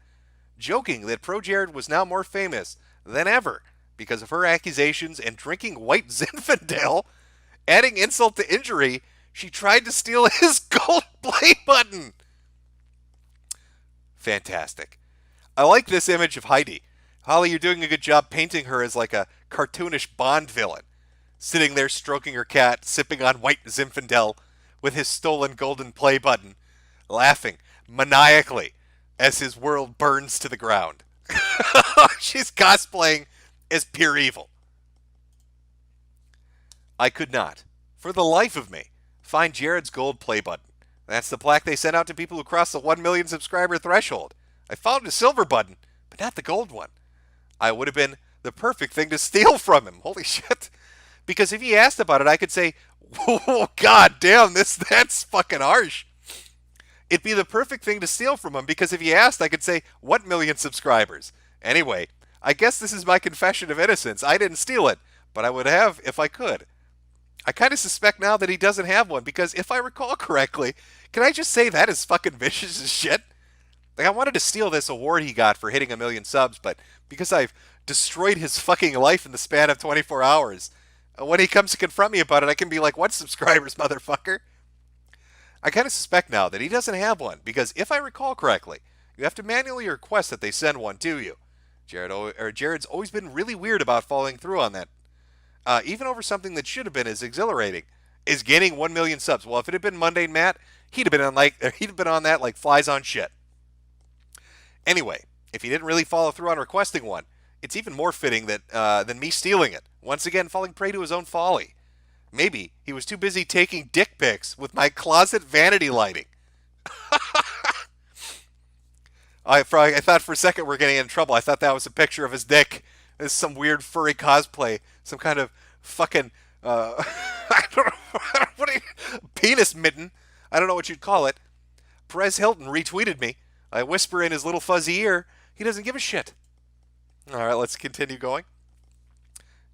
joking that ProJared was now more famous than ever because of her accusations and drinking white Zinfandel. Adding insult to injury, she tried to steal his gold play button. Fantastic. I like this image of Heidi. Holly, you're doing a good job painting her as like a cartoonish Bond villain, sitting there stroking her cat, sipping on white Zinfandel with his stolen golden play button, laughing maniacally as his world burns to the ground. She's cosplaying as pure evil. I could not, for the life of me, find Jared's gold play button. That's the plaque they sent out to people who cross the 1 million subscriber threshold. I found a silver button, but not the gold one. I would have been the perfect thing to steal from him. Holy shit. Because if he asked about it, I could say, whoa, god damn, that's fucking harsh. It'd be the perfect thing to steal from him because if he asked, I could say, what million subscribers? Anyway, I guess this is my confession of innocence. I didn't steal it, but I would have if I could. I kind of suspect now that he doesn't have one because if I recall correctly, can I just say that is fucking vicious as shit? Like, I wanted to steal this award he got for hitting 1 million subs, but because I've destroyed his fucking life in the span of 24 hours, when he comes to confront me about it, I can be like, what subscribers, motherfucker? I kind of suspect now that he doesn't have one, because if I recall correctly, you have to manually request that they send one to you. Jared's always been really weird about following through on that. Even over something that should have been as exhilarating as gaining 1 million subs. Well, if it had been Mundane Matt, he'd have been on that like flies on shit. Anyway, if he didn't really follow through on requesting one, it's even more fitting than me stealing it. Once again, falling prey to his own folly. Maybe he was too busy taking dick pics with my closet vanity lighting. I thought for a second we're getting in trouble. I thought that was a picture of his dick. It's some weird furry cosplay, some kind of fucking I don't know penis mitten. I don't know what you'd call it. Perez Hilton retweeted me. I whisper in his little fuzzy ear. He doesn't give a shit. All right, let's continue going.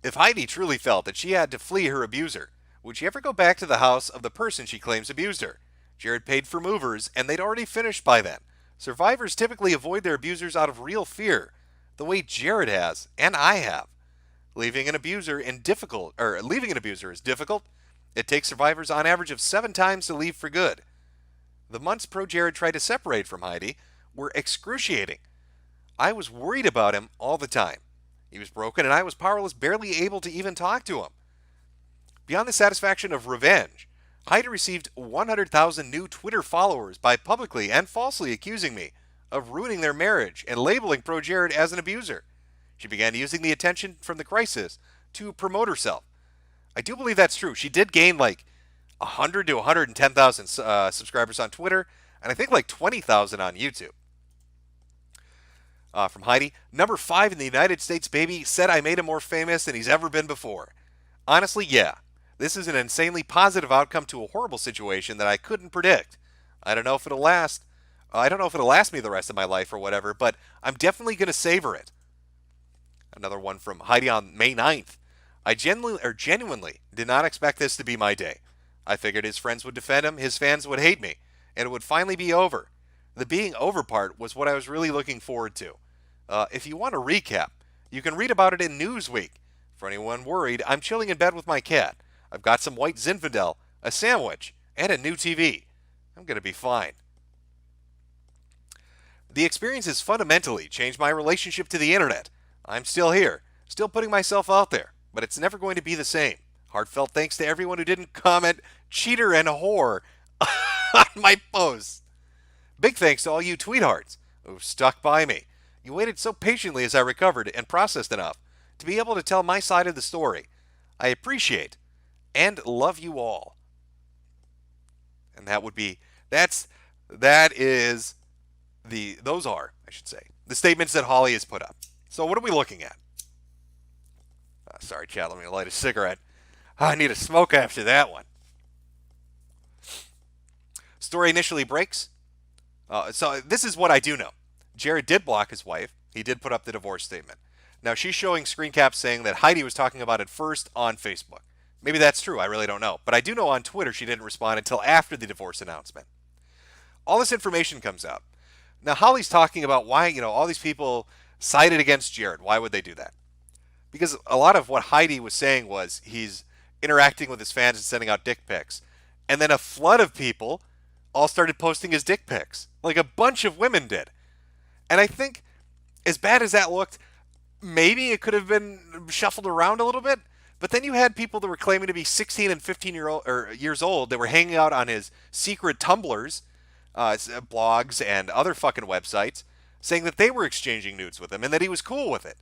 If Heidi truly felt that she had to flee her abuser, would she ever go back to the house of the person she claims abused her? Jared paid for movers, and they'd already finished by then. Survivors typically avoid their abusers out of real fear, the way Jared has, and I have. Leaving an abuser is difficult. It takes survivors on average of 7 times to leave for good. The months ProJared tried to separate from Heidi were excruciating. I was worried about him all the time. He was broken and I was powerless, barely able to even talk to him. Beyond the satisfaction of revenge, Heidi received 100,000 new Twitter followers by publicly and falsely accusing me of ruining their marriage and labeling ProJared as an abuser. She began using the attention from the crisis to promote herself. I do believe that's true. She did gain like 100 to 110,000 subscribers on Twitter, and I think like 20,000 on YouTube. From Heidi, number 5 in the United States, baby, said I made him more famous than he's ever been before. Honestly, yeah. This is an insanely positive outcome to a horrible situation that I couldn't predict. I don't know if it'll last. I don't know if it'll last me the rest of my life or whatever, but I'm definitely going to savor it. Another one from Heidi on May 9th. I genuinely did not expect this to be my day. I figured his friends would defend him, his fans would hate me, and it would finally be over. The being over part was what I was really looking forward to. If you want a recap, you can read about it in Newsweek. For anyone worried, I'm chilling in bed with my cat. I've got some white Zinfandel, a sandwich, and a new TV. I'm going to be fine. The experience has fundamentally changed my relationship to the internet. I'm still here, still putting myself out there, but it's never going to be the same. Heartfelt thanks to everyone who didn't comment cheater and whore on my posts. Big thanks to all you tweethearts who stuck by me. You waited so patiently as I recovered and processed enough to be able to tell my side of the story. I appreciate and love you all. And those are, I should say, the statements that Holly has put up. So what are we looking at? Sorry, chat, let me light a cigarette. I need a smoke after that one. Story initially breaks. So this is what I do know. Jared did block his wife. He did put up the divorce statement. Now she's showing screen caps saying that Heidi was talking about it first on Facebook. Maybe that's true. I really don't know. But I do know on Twitter she didn't respond until after the divorce announcement. All this information comes out. Now Holly's talking about why, all these people sided against Jared. Why would they do that? Because a lot of what Heidi was saying was he's interacting with his fans and sending out dick pics. And then a flood of people all started posting his dick pics. Like a bunch of women did. And I think, as bad as that looked, maybe it could have been shuffled around a little bit. But then you had people that were claiming to be 16 and 15 years old that were hanging out on his secret Tumblrs, blogs, and other fucking websites, saying that they were exchanging nudes with him and that he was cool with it.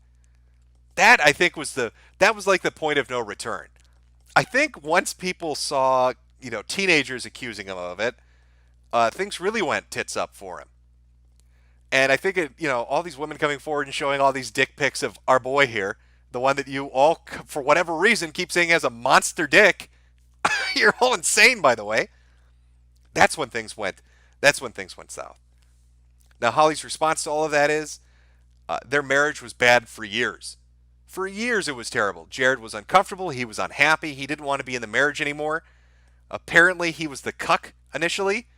That I think that was like the point of no return. I think once people saw teenagers accusing him of it, things really went tits up for him. And I think all these women coming forward and showing all these dick pics of our boy here, the one that you all, for whatever reason, keep saying has a monster dick. You're all insane, by the way. That's when things went. That's when things went south. Now, Holly's response to all of that is, their marriage was bad for years. For years, it was terrible. Jared was uncomfortable. He was unhappy. He didn't want to be in the marriage anymore. Apparently, he was the cuck initially,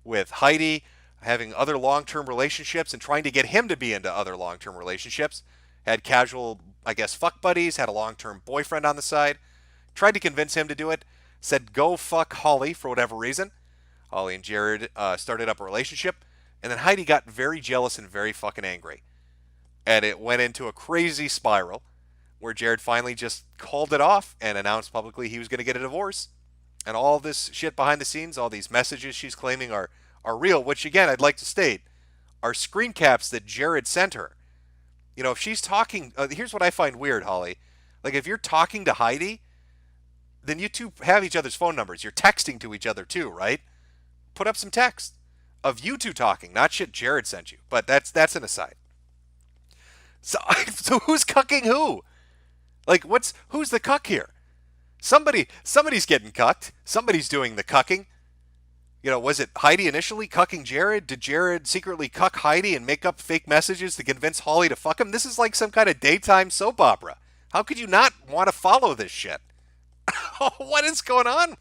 with Heidi having other long-term relationships and trying to get him to be into other long-term relationships. Had casual, I guess, fuck buddies, had a long-term boyfriend on the side. Tried to convince him to do it. Said go fuck Holly for whatever reason. Holly and Jared started up a relationship. And then Heidi got very jealous and very fucking angry. And it went into a crazy spiral where Jared finally just called it off and announced publicly he was going to get a divorce. And all this shit behind the scenes, all these messages she's claiming are real, which again, I'd like to state, are screen caps that Jared sent her. If she's talking, here's what I find weird, Holly. Like, if you're talking to Heidi, then you two have each other's phone numbers. You're texting to each other too, right? Put up some text of you two talking, not shit Jared sent you. But that's an aside. So who's cucking who? Like, who's the cuck here? Somebody's getting cucked. Somebody's doing the cucking. Was it Heidi initially cucking Jared? Did Jared secretly cuck Heidi and make up fake messages to convince Holly to fuck him? This is like some kind of daytime soap opera. How could you not want to follow this shit? What is going on?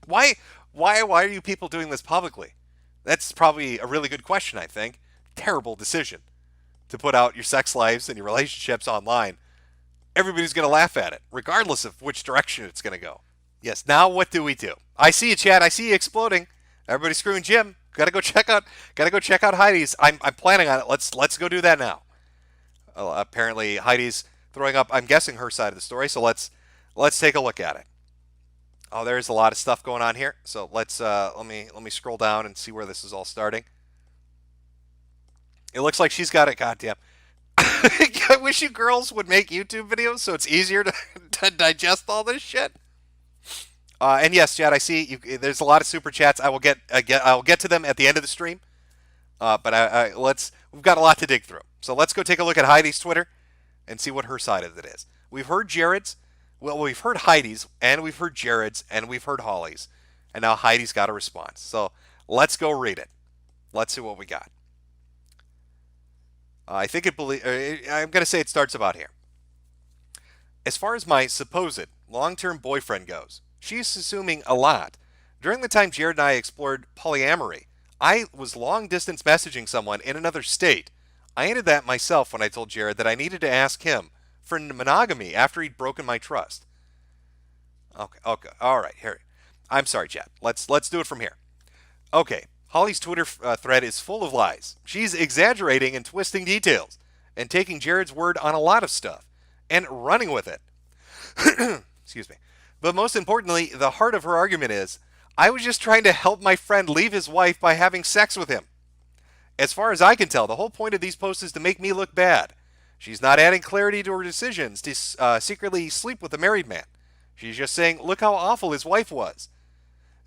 Why are you people doing this publicly? That's probably a really good question, I think. Terrible decision to put out your sex lives and your relationships online. Everybody's going to laugh at it, regardless of which direction it's going to go. Yes, now what do we do? I see you, Chad. I see you exploding. Everybody's screwing Jim. Gotta go check out Heidi's. I'm planning on it. Let's go do that now. Apparently Heidi's throwing up, I'm guessing, her side of the story. So let's take a look at it. Oh, there's a lot of stuff going on here. So let's let me scroll down and see where this is all starting. It looks like she's got it. Goddamn. I wish you girls would make YouTube videos so it's easier to digest all this shit. And yes, Chad, I see you, there's a lot of super chats. I will get to them at the end of the stream. But we've got a lot to dig through. So let's go take a look at Heidi's Twitter and see what her side of it is. We've heard Jared's, we've heard Heidi's, and we've heard Jared's, and we've heard Holly's, and now Heidi's got a response. So let's go read it. Let's see what we got. I'm going to say it starts about here. As far as my supposed long-term boyfriend goes, she's assuming a lot. During the time Jared and I explored polyamory, I was long-distance messaging someone in another state. I ended that myself when I told Jared that I needed to ask him for monogamy after he'd broken my trust. Okay, all right, here. I'm sorry, Chad. Let's do it from here. Okay, Holly's Twitter thread is full of lies. She's exaggerating and twisting details and taking Jared's word on a lot of stuff and running with it. Excuse me. But most importantly, the heart of her argument is, I was just trying to help my friend leave his wife by having sex with him. As far as I can tell, the whole point of these posts is to make me look bad. She's not adding clarity to her decisions to secretly sleep with a married man. She's just saying, look how awful his wife was.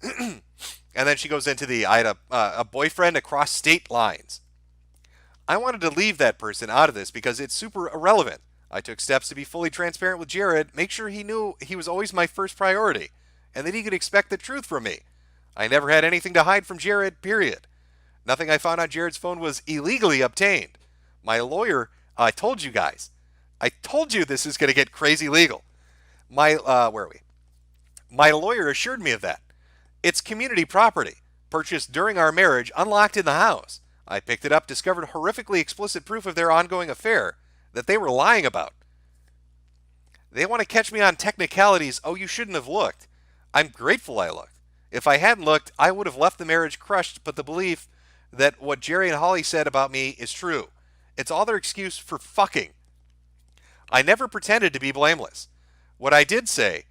And then she goes into I had a boyfriend across state lines. I wanted to leave that person out of this because it's super irrelevant. I took steps to be fully transparent with Jared, make sure he knew he was always my first priority, and that he could expect the truth from me. I never had anything to hide from Jared, period. Nothing I found on Jared's phone was illegally obtained. My lawyer, I told you guys. I told you this is going to get crazy legal. Where are we? My lawyer assured me of that. It's community property, purchased during our marriage, unlocked in the house. I picked it up, discovered horrifically explicit proof of their ongoing affair that they were lying about. They want to catch me on technicalities. Oh, you shouldn't have looked. I'm grateful I looked. If I hadn't looked, I would have left the marriage crushed, but the belief that what Jerry and Holly said about me is true. It's all their excuse for fucking. I never pretended to be blameless. What I did say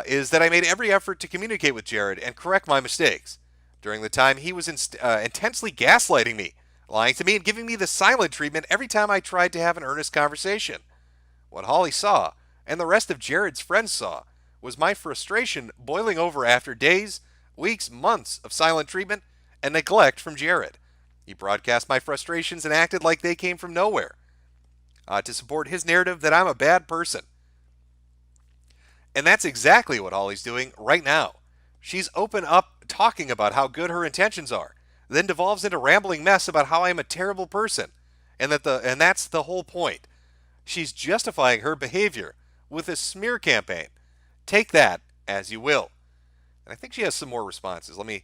is that I made every effort to communicate with Jared and correct my mistakes. During the time he was intensely gaslighting me, lying to me, and giving me the silent treatment every time I tried to have an earnest conversation. What Holly saw, and the rest of Jared's friends saw, was my frustration boiling over after days, weeks, months of silent treatment and neglect from Jared. He broadcast my frustrations and acted like they came from nowhere to support his narrative that I'm a bad person. And that's exactly what Holly's doing right now. She's open up talking about how good her intentions are, then devolves into rambling mess about how I'm a terrible person, and that's the whole point. She's justifying her behavior with a smear campaign. Take that as you will. And I think she has some more responses. Let me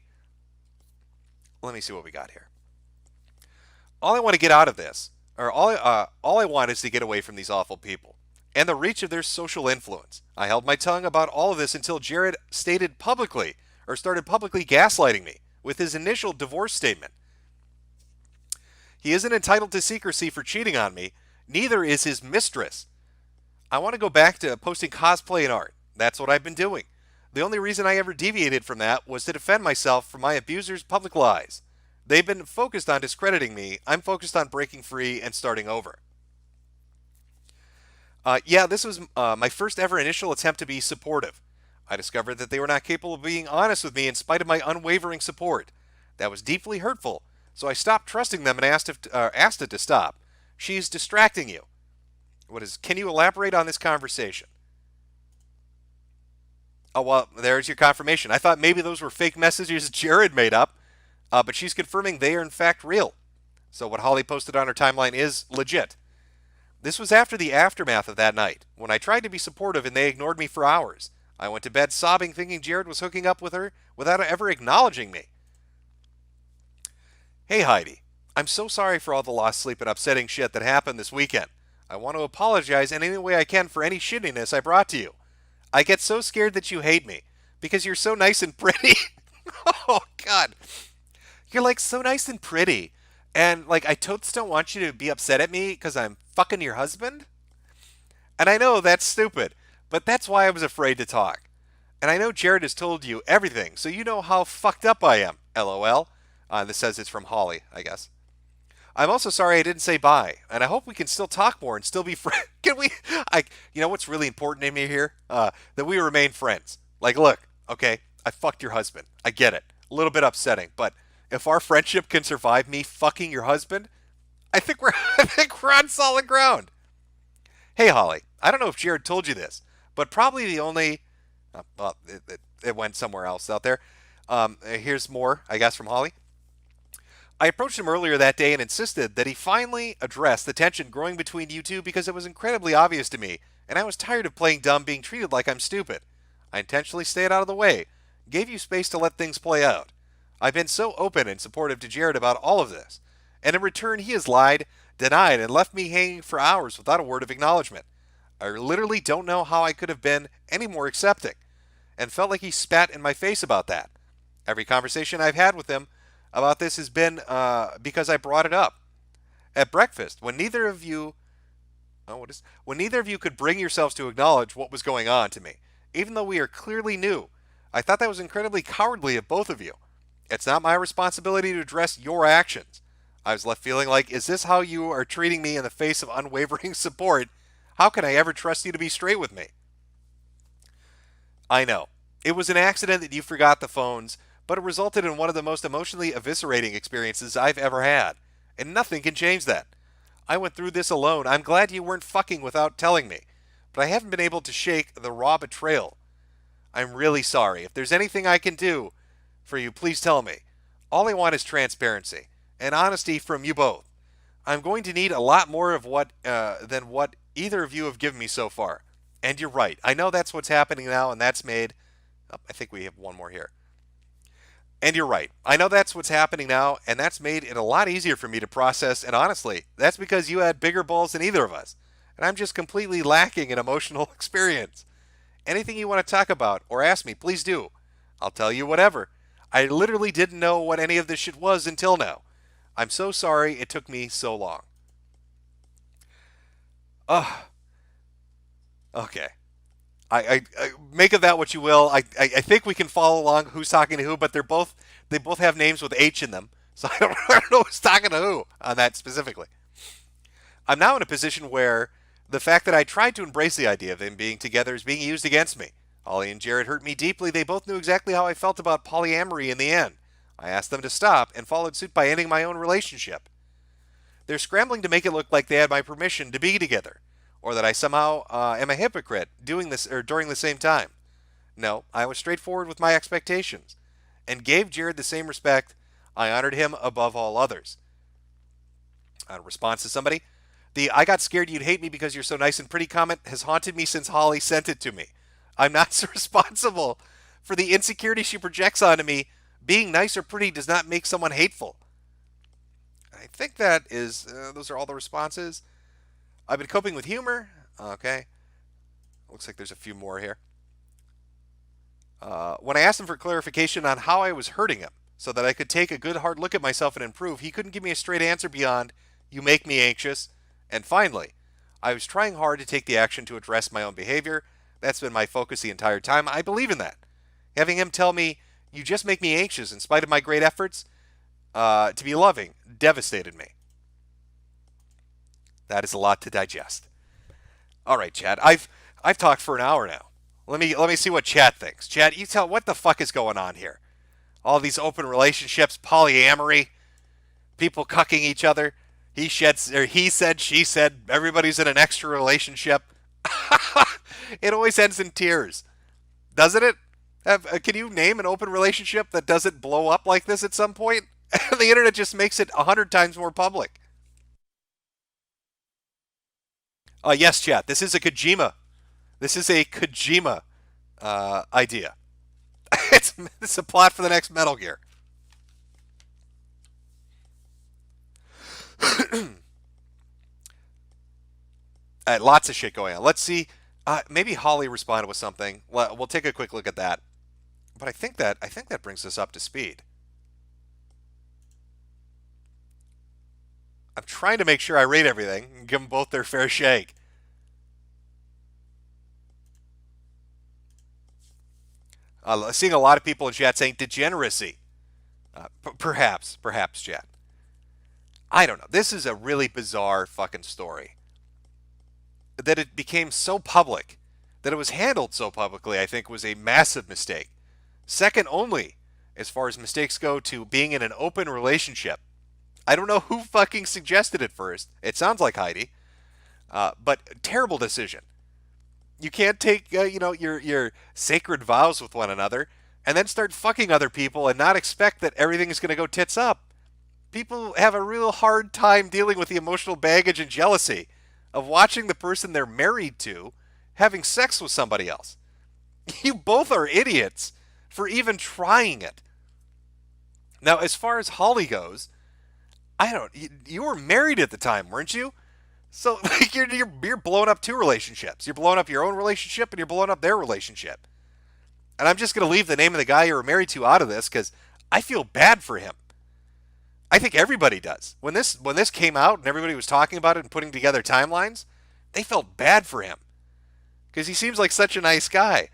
see what we got here. All I want to get out of this, or all I want is to get away from these awful people and the reach of their social influence. I held my tongue about all of this until Jared started publicly gaslighting me with his initial divorce statement. He isn't entitled to secrecy for cheating on me. Neither is his mistress. I want to go back to posting cosplay and art. That's what I've been doing. The only reason I ever deviated from that was to defend myself from my abusers' public lies. They've been focused on discrediting me. I'm focused on breaking free and starting over. This was my first ever initial attempt to be supportive. I discovered that they were not capable of being honest with me in spite of my unwavering support. That was deeply hurtful, so I stopped trusting them and asked it to stop. She's distracting you. Can you elaborate on this conversation? Oh, well, there's your confirmation. I thought maybe those were fake messages Jared made up, but she's confirming they are in fact real. So what Holly posted on her timeline is legit. This was after the aftermath of that night, when I tried to be supportive and they ignored me for hours. I went to bed sobbing, thinking Jared was hooking up with her without ever acknowledging me. Hey Heidi, I'm so sorry for all the lost sleep and upsetting shit that happened this weekend. I want to apologize in any way I can for any shittiness I brought to you. I get so scared that you hate me, because you're so nice and pretty. Oh God. You're like so nice and pretty. And like I totes don't want you to be upset at me because I'm fucking your husband. And I know that's stupid, but that's why I was afraid to talk. And I know Jared has told you everything, so you know how fucked up I am. LOL. This says it's from Holly, I guess. I'm also sorry I didn't say bye, and I hope we can still talk more and still be friends. Can we? You know what's really important to me here? That we remain friends. Like, look, okay, I fucked your husband. I get it. A little bit upsetting, but if our friendship can survive me fucking your husband, I think we're on solid ground. Hey, Holly, I don't know if Jared told you this, but probably the only. It went somewhere else out there. Here's more, I guess, from Holly. I approached him earlier that day and insisted that he finally address the tension growing between you two because it was incredibly obvious to me, and I was tired of playing dumb being treated like I'm stupid. I intentionally stayed out of the way, gave you space to let things play out. I've been so open and supportive to Jared about all of this, and in return he has lied, denied, and left me hanging for hours without a word of acknowledgement. I literally don't know how I could have been any more accepting, and felt like he spat in my face about that. Every conversation I've had with him about this has been because I brought it up at breakfast when neither of you could bring yourselves to acknowledge what was going on to me, even though we are clearly new. I thought that was incredibly cowardly of both of you. It's not my responsibility to address your actions. I was left feeling like, is this how you are treating me in the face of unwavering support? How can I ever trust you to be straight with me? I know. It was an accident that you forgot the phones, but it resulted in one of the most emotionally eviscerating experiences I've ever had, and nothing can change that. I went through this alone. I'm glad you weren't fucking without telling me, but I haven't been able to shake the raw betrayal. I'm really sorry. If there's anything I can do for you, please tell me. All I want is transparency and honesty from you both. I'm going to need a lot more of than what either of you have given me so far. And you're right. I know that's what's happening now, and that's made... I think we have one more here. And you're right. I know that's what's happening now, and that's made it a lot easier for me to process, and honestly, that's because you had bigger balls than either of us. And I'm just completely lacking in emotional experience. Anything you want to talk about or ask me, please do. I'll tell you whatever. I literally didn't know what any of this shit was until now. I'm so sorry it took me so long. Okay. I make of that what you will. I think we can follow along who's talking to who, but they both have names with H in them, so I don't know who's talking to who on that specifically. I'm now in a position where the fact that I tried to embrace the idea of them being together is being used against me. Holly and Jared hurt me deeply. They both knew exactly how I felt about polyamory in the end. I asked them to stop and followed suit by ending my own relationship. They're scrambling to make it look like they had my permission to be together, or that I somehow am a hypocrite doing this or during the same time. No, I was straightforward with my expectations and gave Jared the same respect. I honored him above all others. Response to somebody: the "I got scared you'd hate me because you're so nice and pretty" comment has haunted me since Holly sent it to me. I'm not so responsible for the insecurity she projects onto me. Being nice or pretty does not make someone hateful. I think that is, those are all the responses. I've been coping with humor. Okay. Looks like there's a few more here. When I asked him for clarification on how I was hurting him so that I could take a good hard look at myself and improve, he couldn't give me a straight answer beyond, "You make me anxious." And finally, I was trying hard to take the action to address my own behavior. That's been my focus the entire time. I believe in that. Having him tell me, "You just make me anxious," in spite of my great efforts to be loving, devastated me. That is a lot to digest. All right, Chad. I've talked for an hour now. Let me see what Chad thinks. Chad, you tell what the fuck is going on here. All these open relationships, polyamory, people cucking each other. He said, she said, everybody's in an extra relationship. It always ends in tears, doesn't it? Can you name an open relationship that doesn't blow up like this at some point? The internet just makes it 100 times more public. Yes, chat. This is a Kojima. This is a Kojima idea. It's a plot for the next Metal Gear. Lots of shit going on. Let's see. Maybe Holly responded with something. We'll take a quick look at that. But I think that brings us up to speed. I'm trying to make sure I rate everything and give them both their fair shake. Seeing a lot of people in chat saying degeneracy. Perhaps, chat. I don't know. This is a really bizarre fucking story. That it became so public, that it was handled so publicly, I think was a massive mistake. Second only, as far as mistakes go, to being in an open relationship. I don't know who fucking suggested it first. It sounds like Heidi. But terrible decision. You can't take your sacred vows with one another and then start fucking other people and not expect that everything is going to go tits up. People have a real hard time dealing with the emotional baggage and jealousy of watching the person they're married to having sex with somebody else. You both are idiots for even trying it. Now, as far as Holly goes, you were married at the time, weren't you? So like you're blowing up two relationships. You're blowing up your own relationship and you're blowing up their relationship. And I'm just going to leave the name of the guy you were married to out of this because I feel bad for him. I think everybody does. When this came out and everybody was talking about it and putting together timelines, they felt bad for him because he seems like such a nice guy.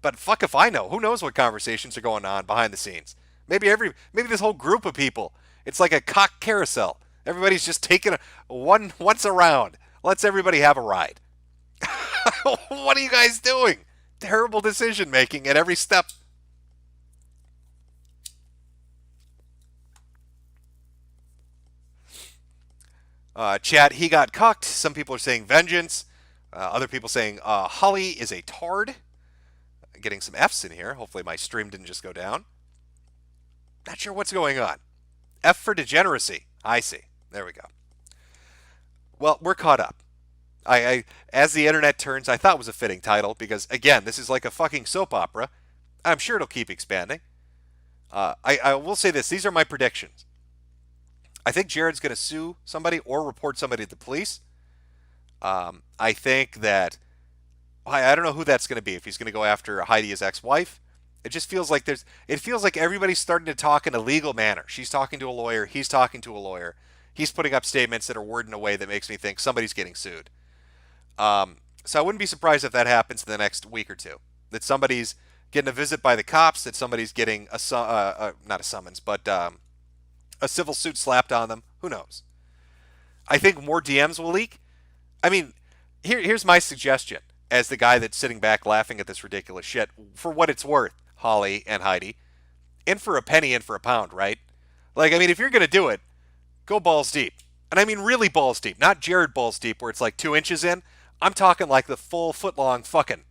But fuck if I know. Who knows what conversations are going on behind the scenes? Maybe this whole group of people. It's like a cock carousel. Everybody's just taking once around. Let's everybody have a ride. What are you guys doing? Terrible decision making at every step. Chat, he got cucked. Some people are saying vengeance. Other people saying Holly is a tard. Getting some F's in here. Hopefully my stream didn't just go down. Not sure what's going on. F for degeneracy. I see. There we go. Well, we're caught up. As the internet turns, I thought was a fitting title because, again, this is like a fucking soap opera. I'm sure it'll keep expanding. I will say this. These are my predictions. I think Jared's going to sue somebody or report somebody to the police. I think that I don't know who that's going to be. If he's going to go after Heidi, his ex-wife, it just feels like everybody's starting to talk in a legal manner. She's talking to a lawyer. He's talking to a lawyer. He's putting up statements that are worded in a way that makes me think somebody's getting sued. So I wouldn't be surprised if that happens in the next week or two. That somebody's getting a visit by the cops, that somebody's getting not a summons, but a civil suit slapped on them. Who knows? I think more DMs will leak. I mean, here's my suggestion as the guy that's sitting back laughing at this ridiculous shit. For what it's worth, Holly and Heidi, in for a penny, in for a pound, right? Like, I mean, if you're going to do it, go balls deep. And I mean really balls deep, not Jared balls deep where it's like 2 inches in. I'm talking like the full foot long fucking.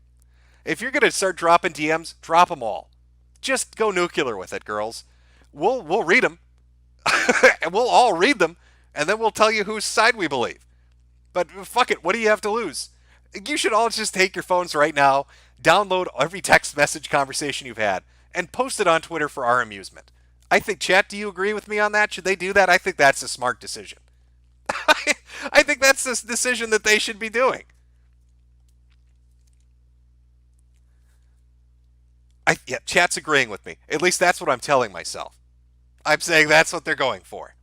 If you're going to start dropping DMs, drop them all. Just go nuclear with it, girls. We'll read them. And we'll all read them, and then we'll tell you whose side we believe. But fuck it, what do you have to lose? You should all just take your phones right now, download every text message conversation you've had, and post it on Twitter for our amusement. I think, chat, do you agree with me on that? Should they do that? I think that's a smart decision. I think that's the decision that they should be doing. Yeah, chat's agreeing with me. At least that's what I'm telling myself. I'm saying that's what they're going for.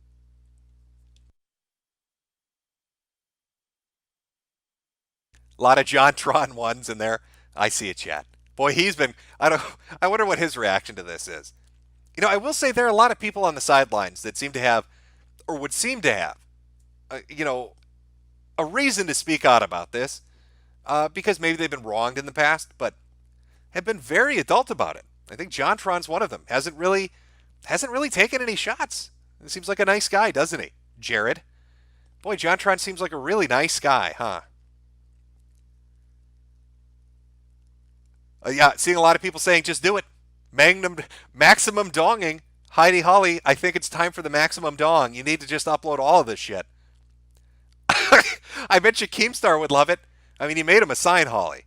A lot of JonTron ones in there. I see a chat. Boy, he's been. I don't. I wonder what his reaction to this is. I will say there are a lot of people on the sidelines that seem to have, or would seem to have, uh, you know, a reason to speak out about this, because maybe they've been wronged in the past, but have been very adult about it. I think JonTron's one of them. Hasn't really taken any shots. He seems like a nice guy, doesn't he, Jared? Boy, JonTron seems like a really nice guy, huh? Yeah, seeing a lot of people saying just do it. Maximum donging. Heidi Holly, I think it's time for the maximum dong. You need to just upload all of this shit. I bet you Keemstar would love it. I mean, he made him a sign, Holly.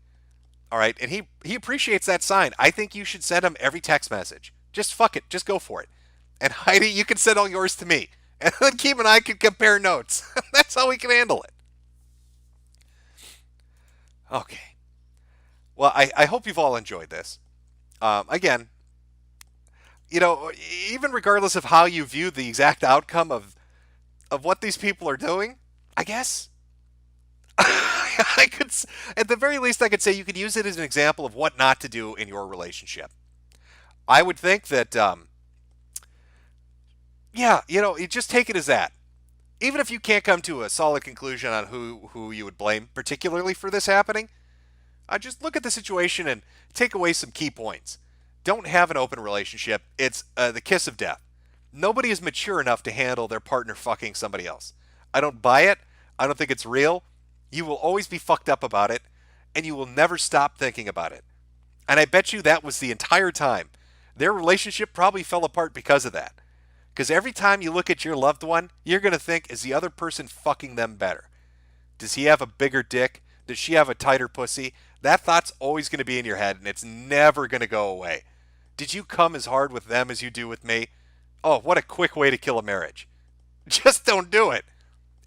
All right, and he appreciates that sign. I think you should send him every text message. Just fuck it. Just go for it. And Heidi, you can send all yours to me. And then Keem and I can compare notes. That's how we can handle it. Okay. Well, I hope you've all enjoyed this. Again, even regardless of how you view the exact outcome of what these people are doing, I guess I could, at the very least, I could say you could use it as an example of what not to do in your relationship. I would think that, yeah, you just take it as that. Even if you can't come to a solid conclusion on who you would blame, particularly for this happening, just look at the situation and take away some key points. Don't have an open relationship. It's the kiss of death. Nobody is mature enough to handle their partner fucking somebody else. I don't buy it. I don't think it's real. You will always be fucked up about it, and you will never stop thinking about it. And I bet you that was the entire time. Their relationship probably fell apart because of that. Because every time you look at your loved one, you're going to think, is the other person fucking them better? Does he have a bigger dick? Does she have a tighter pussy? That thought's always going to be in your head, and it's never going to go away. Did you come as hard with them as you do with me? Oh, what a quick way to kill a marriage. Just don't do it.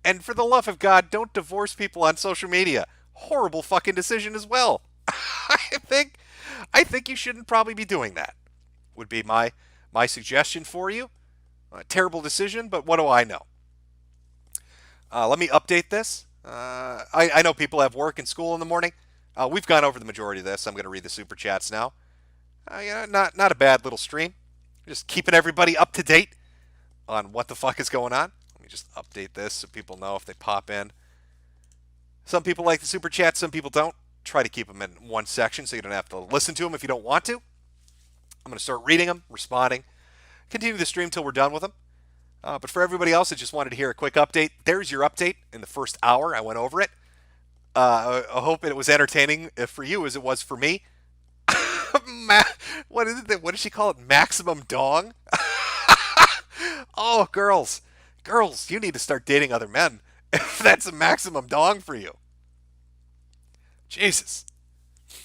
And for the love of God, don't divorce people on social media. Horrible fucking decision as well. I think you shouldn't probably be doing that. Would be my suggestion for you. A terrible decision, but what do I know? Let me update this. I know people have work and school in the morning. We've gone over the majority of this. I'm going to read the super chats now. Not a bad little stream. Just keeping everybody up to date on what the fuck is going on. Let me just update this so people know if they pop in. Some people like the super chats, some people don't. Try to keep them in one section so you don't have to listen to them if you don't want to. I'm going to start reading them, responding. Continue the stream till we're done with them. But for everybody else, I just wanted to hear a quick update. There's your update in the first hour. I went over it. I hope it was entertaining for you as it was for me. What is it? What does she call it? Maximum dong? Oh, girls, you need to start dating other men if that's a maximum dong for you. Jesus.